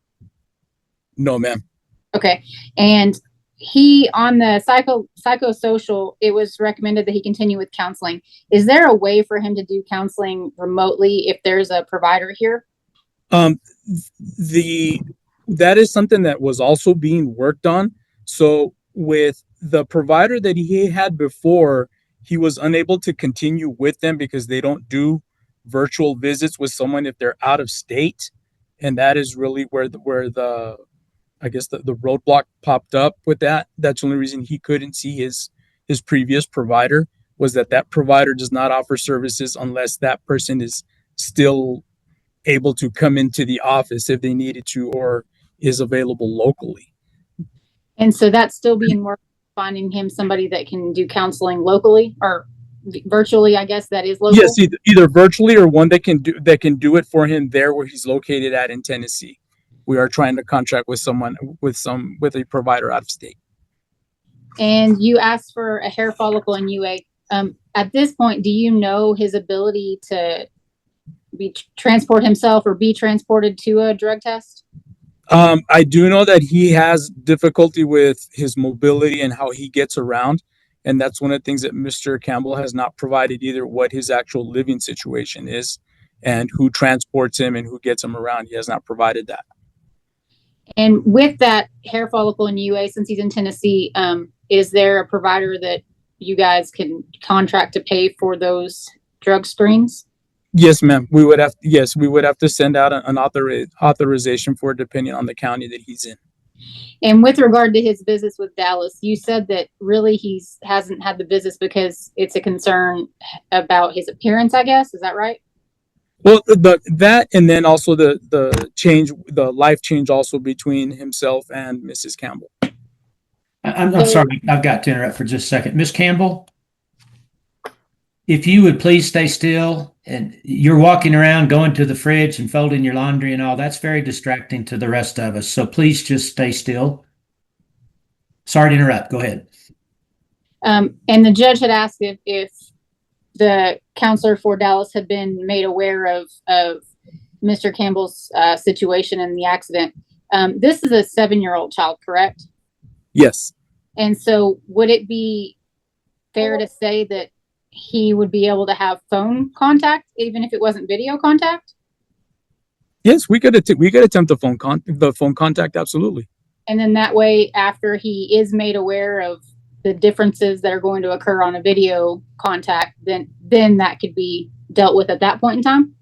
No, ma'am. Okay. And he, on the psychosocial, it was recommended that he continue with counseling. Is there a way for him to do counseling remotely if there's a provider here? That is something that was also being worked on. So with the provider that he had before, he was unable to continue with them because they don't do virtual visits with someone if they're out of state. And that is really where the I guess the roadblock popped up with that. That's the only reason he couldn't see his previous provider, was that provider does not offer services unless that person is still able to come into the office if they needed to, or is available locally. And so that's still being worked, finding him somebody that can do counseling locally or virtually, I guess that is local. Yes, either virtually or one that can do it for him there where he's located at in Tennessee. We are trying to contract with with a provider out of state. And you asked for a hair follicle and UA. At this point, do you know his ability to transport himself or be transported to a drug test? I do know that he has difficulty with his mobility and how he gets around. And that's one of the things that Mr. Campbell has not provided either, what his actual living situation is and who transports him and who gets him around. He has not provided that. And with that hair follicle and UA, since he's in Tennessee, is there a provider that you guys can contract to pay for those drug screens? Yes, ma'am. We would have to send out an authorization for it, depending on the county that he's in. And with regard to his visits with Dallas, you said that really hasn't had the visits because it's a concern about his appearance, I guess. Is that right? Well, that and then also the life change also between himself and Mrs. Campbell. I'm sorry, I've got to interrupt for just a second. Miss Campbell, if you would please stay still, and you're walking around going to the fridge and folding your laundry and all, that's very distracting to the rest of us. So please just stay still. Sorry to interrupt. Go ahead. And the judge had asked if the counselor for Dallas had been made aware of Mr. Campbell's situation in the accident. This is a 7-year-old child, correct? Yes. And so would it be fair to say that he would be able to have phone contact, even if it wasn't video contact? Yes, we could attempt the phone contact. Absolutely. And then that way, after he is made aware of the differences that are going to occur on a video contact, then that could be dealt with at that point in time?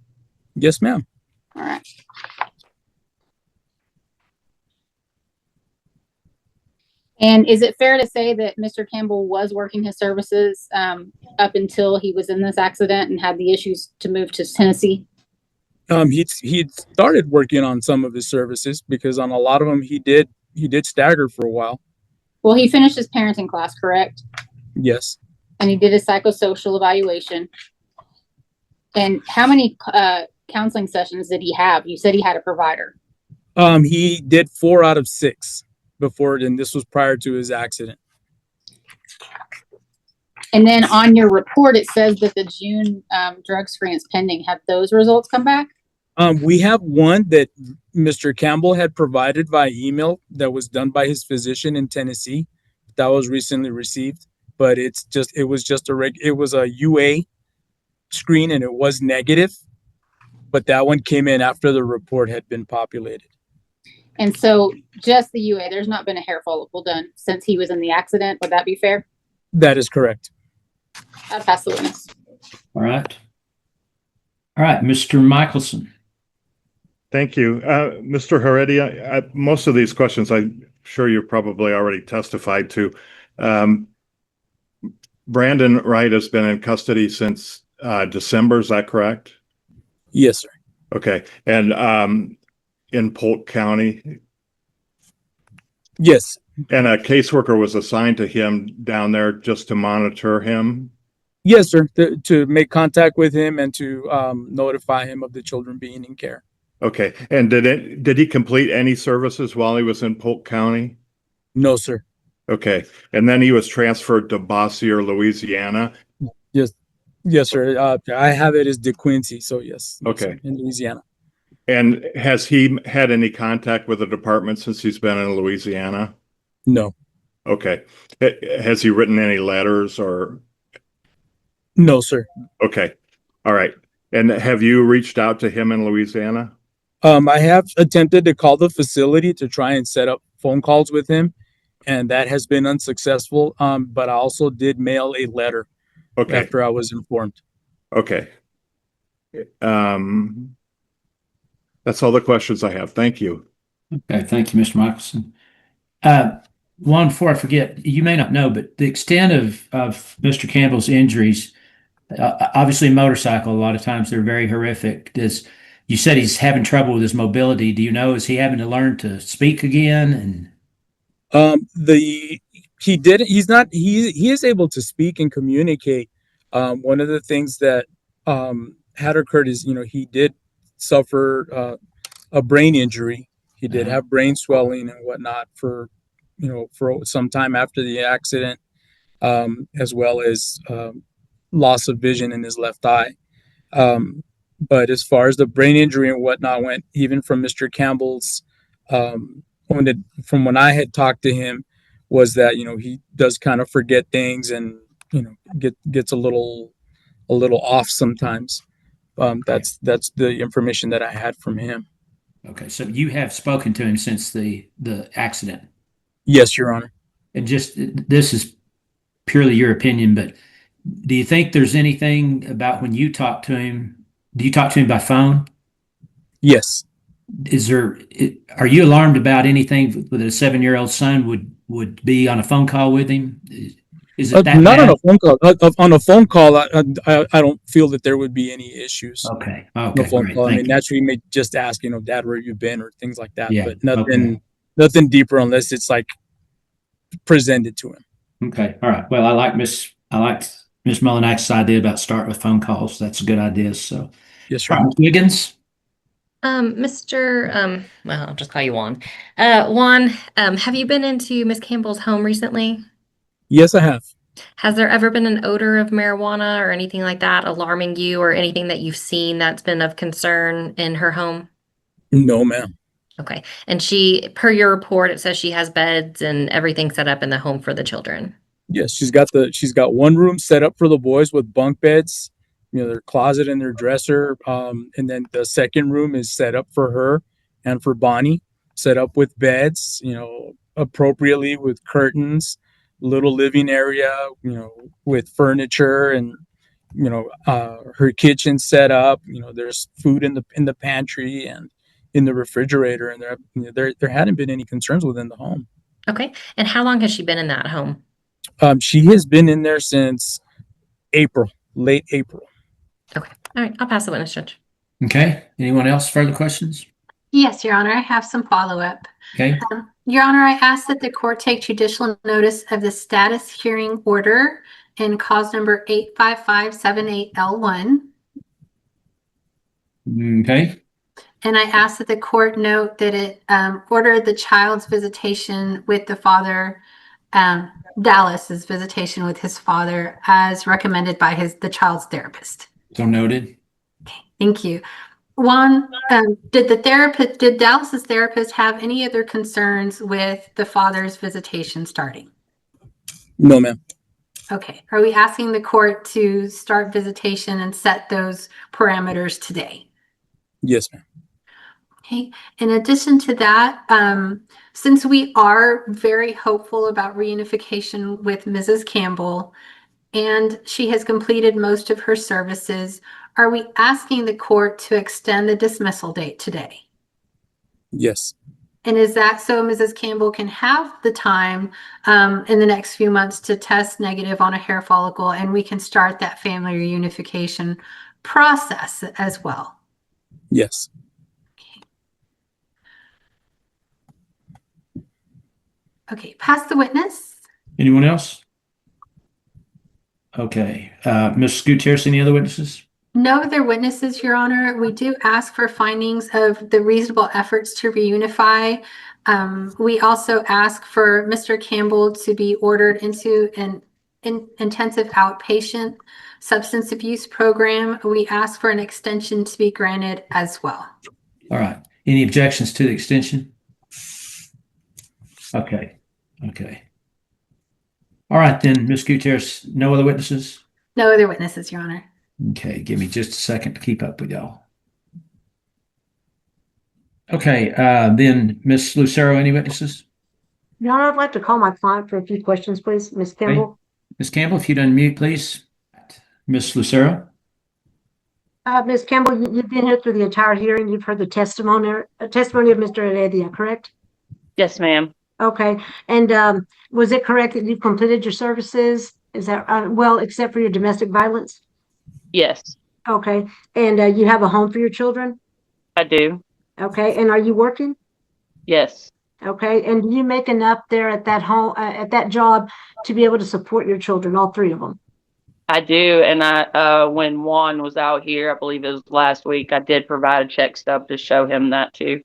Yes, ma'am. All right. And is it fair to say that Mr. Campbell was working his services up until he was in this accident and had the issues to move to Tennessee? He'd started working on some of his services because on a lot of them he did stagger for a while. Well, he finished his parenting class, correct? Yes. And he did a psychosocial evaluation. And how many counseling sessions did he have? You said he had a provider. He did 4 out of 6 before, and this was prior to his accident. And then on your report, it says that the June drug screen is pending. Have those results come back? We have one that Mr. Campbell had provided via email that was done by his physician in Tennessee. That was recently received, but it was a UA screen and it was negative, but that one came in after the report had been populated. And so just the UA, there's not been a hair follicle done since he was in the accident. Would that be fair? That is correct. I'll pass the witness. All right. All right, Mr. Michelson. Thank you. Mr. Heredia, most of these questions I'm sure you've probably already testified to. Brandon Wright has been in custody since December, is that correct? Yes, sir. Okay. And in Polk County? Yes. And a caseworker was assigned to him down there just to monitor him? Yes, sir. To make contact with him and to notify him of the children being in care. Okay. And did he complete any services while he was in Polk County? No, sir. Okay. And then he was transferred to Bossier, Louisiana? Yes, sir. I have it as DeQuincy, so yes. Okay. In Louisiana. And has he had any contact with the department since he's been in Louisiana? No. Okay. Has he written any letters or? No, sir. Okay. All right. And have you reached out to him in Louisiana? I have attempted to call the facility to try and set up phone calls with him, and that has been unsuccessful. But I also did mail a letter after I was informed. Okay. That's all the questions I have. Thank you. Okay, thank you, Mr. Michelson. One, before I forget, you may not know, but the extent of Mr. Campbell's injuries, obviously motorcycle, a lot of times they're very horrific. You said he's having trouble with his mobility. Do you know, is he having to learn to speak again? And he is able to speak and communicate. One of the things that had occurred is, he did suffer a brain injury. He did have brain swelling and whatnot for some time after the accident, as well as loss of vision in his left eye. But as far as the brain injury and whatnot went, even from Mr. Campbell's, from when I had talked to him, was that he does kind of forget things and gets a little off sometimes. That's the information that I had from him. Okay, so you have spoken to him since the accident? Yes, Your Honor. And just, this is purely your opinion, but do you think there's anything about when you talk to him? Do you talk to him by phone? Yes. Are you alarmed about anything that a 7-year-old son would be on a phone call with him? Is it that not bad? on a phone call? On a phone call, I don't feel that there would be any issues. Okay. On a phone Great. call. I Thank mean, you. naturally, you may just ask, Dad, where you been, or things like that. Yeah. But nothing deeper unless it's like presented to him. Okay. All right. Well, I liked Miss Mullenak's idea about starting with phone calls. That's a good idea. So, yes, sir. Wiggins. Mr. Well, I'll just call you Juan. Juan, have you been into Miss Campbell's home recently? Yes, I have. Has there ever been an odor of marijuana or anything like that alarming you, or anything that you've seen that's been of concern in her home? No, ma'am. Okay. And per your report, it says she has beds and everything set up in the home for the children. Yes, she's got one room set up for the boys with bunk beds, their closet and their dresser. And then the second room is set up for her and for Bonnie, set up with beds, appropriately with curtains, little living area, with furniture, and her kitchen set up. There's food in the pantry and in the refrigerator, and there hadn't been any concerns within the home. Okay. And how long has she been in that home? She has been in there since April, late April. Okay. All right. I'll pass the witness, Judge. Okay. Anyone else? Further questions? Yes, Your Honor, I have some follow-up. Okay. Your Honor, I ask that the court take judicial notice of the status hearing order in cause number 85578L1. Okay. And I ask that the court note that it ordered the child's visitation with the father, Dallas's visitation with his father, as recommended by the child's therapist. So noted. Thank you. Juan, did Dallas's therapist have any other concerns with the father's visitation starting? No, ma'am. Okay. Are we asking the court to start visitation and set those parameters today? Yes, ma'am. Okay. In addition to that, since we are very hopeful about reunification with Mrs. Campbell, and she has completed most of her services, are we asking the court to extend the dismissal date today? Yes. And is that so Mrs. Campbell can have the time in the next few months to test negative on a hair follicle, and we can start that family reunification process as well? Yes. Okay, pass the witness. Anyone else? Okay. Ms. Gutierrez, any other witnesses? No other witnesses, Your Honor. We do ask for findings of the reasonable efforts to reunify. We also ask for Mr. Campbell to be ordered into an intensive outpatient substance abuse program. We ask for an extension to be granted as well. All right. Any objections to the extension? Okay. Okay. All right, then, Ms. Gutierrez, no other witnesses? No other witnesses, Your Honor. Okay, give me just a second to keep up with y'all. Okay, then Ms. Lucero, any witnesses? Your Honor, I'd like to call my client for a few questions, please. Ms. Campbell? Ms. Campbell, if you'd unmute, please. Ms. Lucero? Ms. Campbell, you've been here through the entire hearing. You've heard the testimony of Mr. Heredia, correct? Yes, ma'am. Okay. And was it correct that you've completed your services? Is that well, except for your domestic violence? Yes, Okay. And you have a home for your children? I do. Okay. And are you working? Yes, Okay. And do you make enough there at that home, at that job to be able to support your children, all three of them? I do. And when Juan was out here, I believe it was last week, I did provide a check stub to show him that too.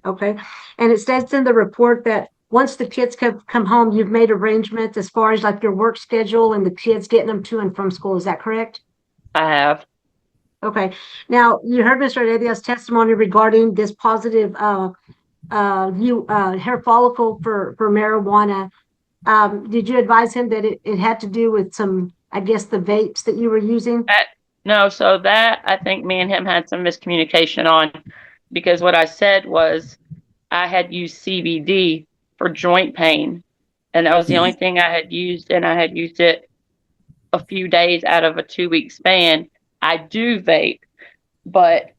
Okay. And it says in the report that once the kids come home, you've made arrangements as far as like your work schedule and the kids getting them to and from school. Is that correct? I have. Okay. Now, you heard Mr. Heredia's testimony regarding this positive hair follicle for marijuana. Did you advise him that it had to do with some, I guess, the vapes that you were using? No, so that I think me and him had some miscommunication on, because what I said was I had used CBD for joint pain, and that was the only thing I had used, and I had used it a few days out of a 2-week span. I do vape, but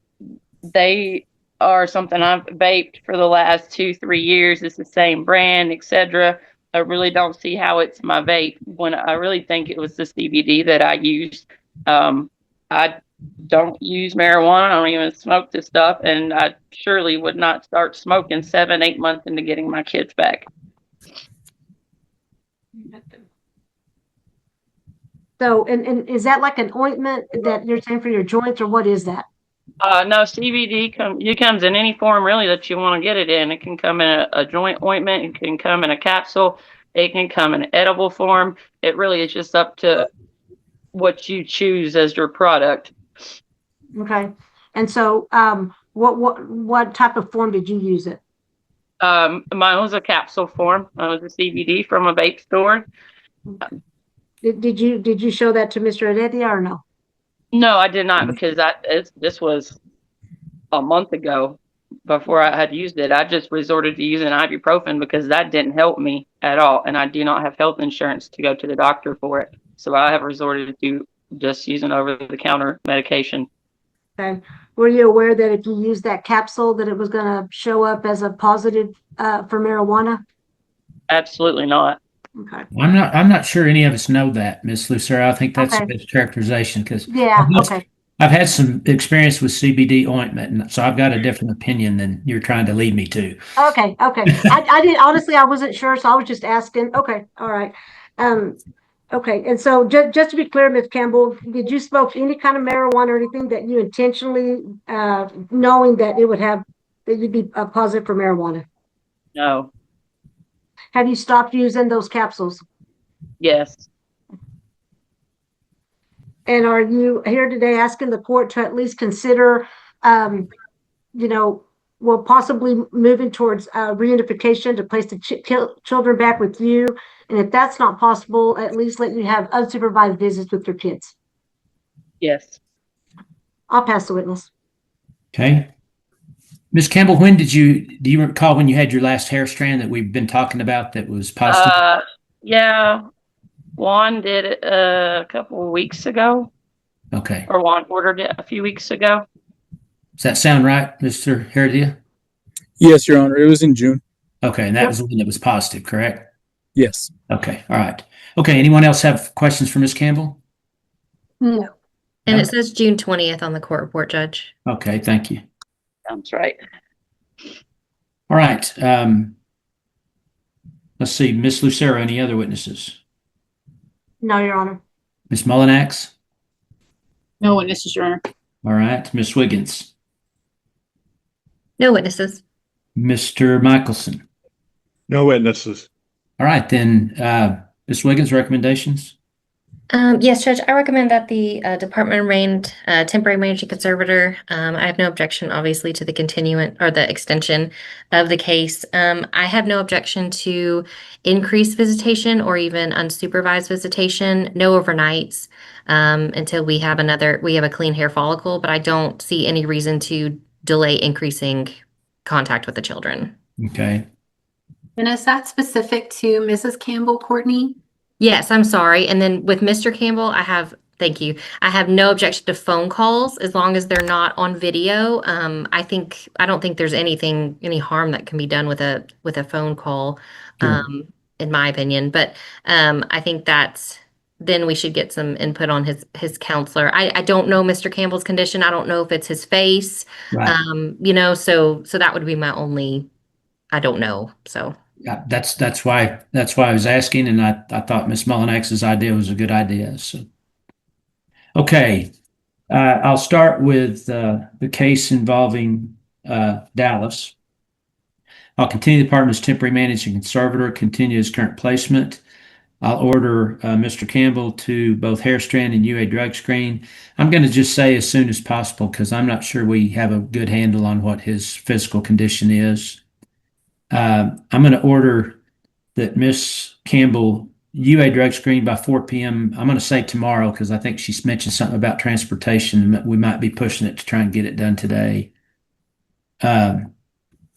they are something I've vaped for the last 2-3 years. It's the same brand, etc. I really don't see how it's my vape when I really think it was the CBD that I used. I don't use marijuana. I don't even smoke this stuff, and I surely would not start smoking 7-8 months into getting my kids back. So, and is that like an ointment that you're saying for your joints, or what is that? No, CBD comes in any form really that you want to get it in. It can come in a joint ointment. It can come in a capsule. It can come in edible form. It really is just up to what you choose as your product. Okay. And so, what type of form did you use it? Mine was a capsule form. It was a CBD from a vape store. Did you show that to Mr. Heredia or no? No, I did not, because this was a month ago before I had used it. I just resorted to using ibuprofen because that didn't help me at all. And I do not have health insurance to go to the doctor for it. So I have resorted to just using over-the-counter medication. Okay. Were you aware that if you used that capsule that it was going to show up as a positive for marijuana? Absolutely not. Okay. I'm not sure any of us know that, Miss Lucero. I think that's a Okay. mischaracterization because Yeah, okay. I've had some experience with CBD ointment, and so I've got a different opinion than you're trying to lead me to. Okay, okay. I did honestly, I wasn't sure, so I was just asking. Okay, all right. Okay, and so just to be clear, Ms. Campbell, did you smoke any kind of marijuana or anything that you intentionally, knowing that it would have, that you'd be positive for marijuana? No. Have you stopped using those capsules? Yes. And are you here today asking the court to at least consider, you know, well, possibly moving towards reunification to place the children back with you? And if that's not possible, at least let you have unsupervised visits with your kids. Yes. I'll pass the witness. Okay. Ms. Campbell, do you recall when you had your last hair strand that we've been talking about that was positive? Yeah. Juan did it a couple of weeks ago, Okay. or Juan ordered it a few weeks ago. Does that sound right, Mr. Heredia? Yes, Your Honor. It was in June. Okay, and that was when it was positive, correct? Yes. Okay, all right. Okay, anyone else have questions for Ms. Campbell? No. And it says June 20th on the court report, Judge. Okay, thank you. Sounds right. All right. Let's see, Ms. Lucero, any other witnesses? No, Your Honor. Ms. Mullinax? No witnesses, Your Honor. All right. Ms. Wiggins? No witnesses. Mr. Michelson? No witnesses. All right, then, Ms. Wiggins, recommendations? Yes, Judge, I recommend that the department remain temporary managing conservator. I have no objection, obviously, to the continuance or the extension of the case. I have no objection to increased visitation or even unsupervised visitation, no overnights, until we have a clean hair follicle, but I don't see any reason to delay increasing contact with the children. Okay. And is that specific to Mrs. Campbell, Courtney? Yes, I'm sorry. And then with Mr. Campbell, thank you. I have no objection to phone calls as long as they're not on video. I don't think there's any harm that can be done with a phone call, Sure. in my opinion. But I think then we should get some input on his counselor. I don't know Mr. Campbell's condition. I don't know if it's his face. Right. So that would be my only, I don't know. So. Yeah, that's why I was asking, and I thought Ms. Mullinax's idea was a good idea. So, okay, I'll start with the case involving Dallas. I'll continue the department as temporary managing conservator, continue his current placement. I'll order Mr. Campbell to both hair strand and UA drug screen. I'm going to just say as soon as possible because I'm not sure we have a good handle on what his physical condition is. I'm going to order that Miss Campbell UA drug screen by 4 p.m. I'm going to say tomorrow because I think she's mentioned something about transportation. We might be pushing it to try and get it done today.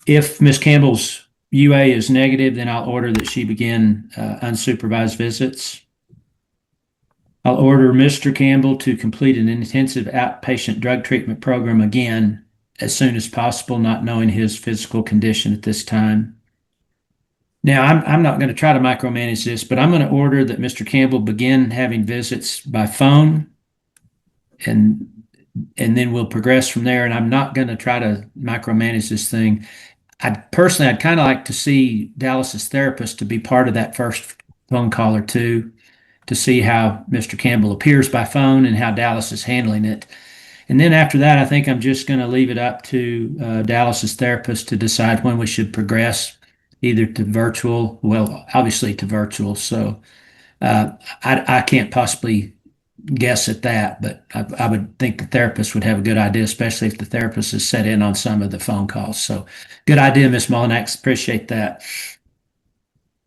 If Miss Campbell's UA is negative, then I'll order that she begin unsupervised visits. I'll order Mr. Campbell to complete an intensive outpatient drug treatment program again as soon as possible, not knowing his physical condition at this time. Now, I'm not going to try to micromanage this, but I'm going to order that Mr. Campbell begin having visits by phone, and then we'll progress from there. And I'm not going to try to micromanage this thing. I'd kind of like to see Dallas's therapist to be part of that first phone call or two to see how Mr. Campbell appears by phone and how Dallas is handling it. And then after that, I think I'm just going to leave it up to Dallas's therapist to decide when we should progress, either to virtual, well, obviously to virtual. So I can't possibly guess at that, but I would think the therapist would have a good idea, especially if the therapist has set in on some of the phone calls. So good idea, Ms. Mullinax. Appreciate that.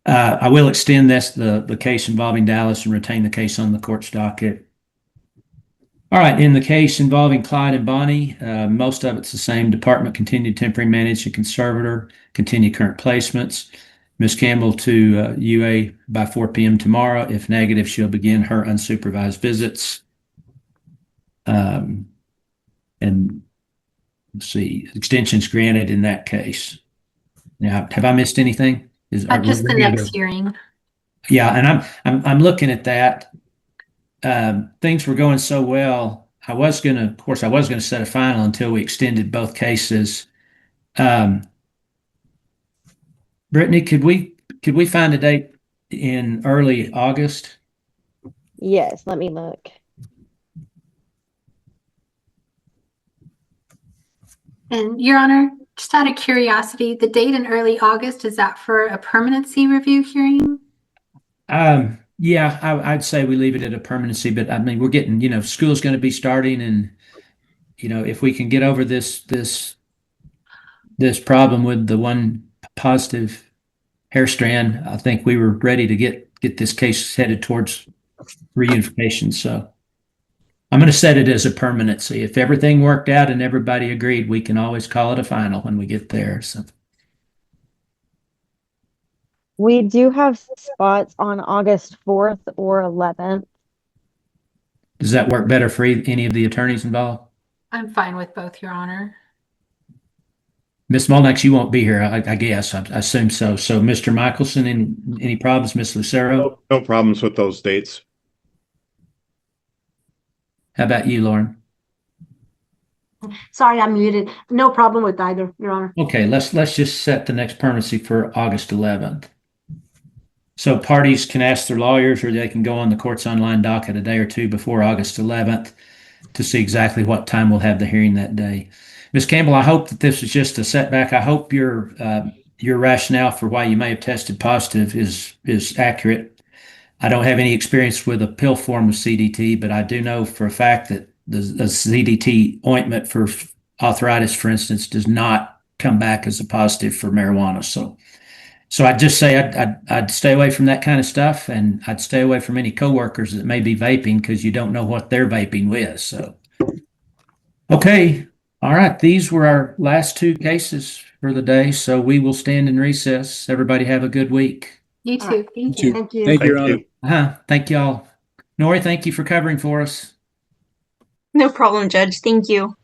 I will extend the case involving Dallas and retain the case on the court's docket. All right, in the case involving Clyde and Bonnie, most of it's the same department, continued temporary managing conservator, continue current placements. Ms. Campbell to UA by 4 p.m. tomorrow. If negative, she'll begin her unsupervised visits. And let's see, extensions granted in that case. Now, have I missed anything? are Just the ready to- next hearing. Yeah, and I'm looking at that. Things were going so well. Of course, I was gonna set a final until we extended both cases. Brittany, could we find a date in early August? Yes, let me look. And Your Honor, just out of curiosity, the date in early August, is that for a permanency review hearing? Yeah, I'd say we leave it at a permanency, but I mean, we're getting, school's going to be starting, and if we can get over this problem with the one positive hair strand, I think we were ready to get this case headed towards reunification. So I'm going to set it as a permanency. If everything worked out and everybody agreed, we can always call it a final when we get there. So We do have spots on August 4th or 11th. does that work better for any of the attorneys involved? I'm fine with both, Your Honor. Ms. Molnax, you won't be here, I guess. I assume so. So, Mr. Michelson, any problems, Ms. Lucero? No problems with those dates. How about you, Lauren? Sorry, I'm muted. No problem with either, Your Honor. Okay, let's just set the next permanency for August 11th. So parties can ask their lawyers, or they can go on the court's online docket a day or two before August 11th to see exactly what time we'll have the hearing that day. Ms. Campbell, I hope that this is just a setback. I hope your rationale for why you may have tested positive is accurate. I don't have any experience with a pill form of CDT, but I do know for a fact that the CDT ointment for arthritis, for instance, does not come back as a positive for marijuana. So I'd just say I'd stay away from that kind of stuff, and I'd stay away from any coworkers that may be vaping, because you don't know what they're vaping with. So, okay. All right. These were our last two cases for the day. So we will stand in recess. Everybody have a good week. You too. All right. Thank you. Thank you. Thank you, Your Honor. Thank y'all. Nori, thank you for covering for us. No problem, Judge. Thank you.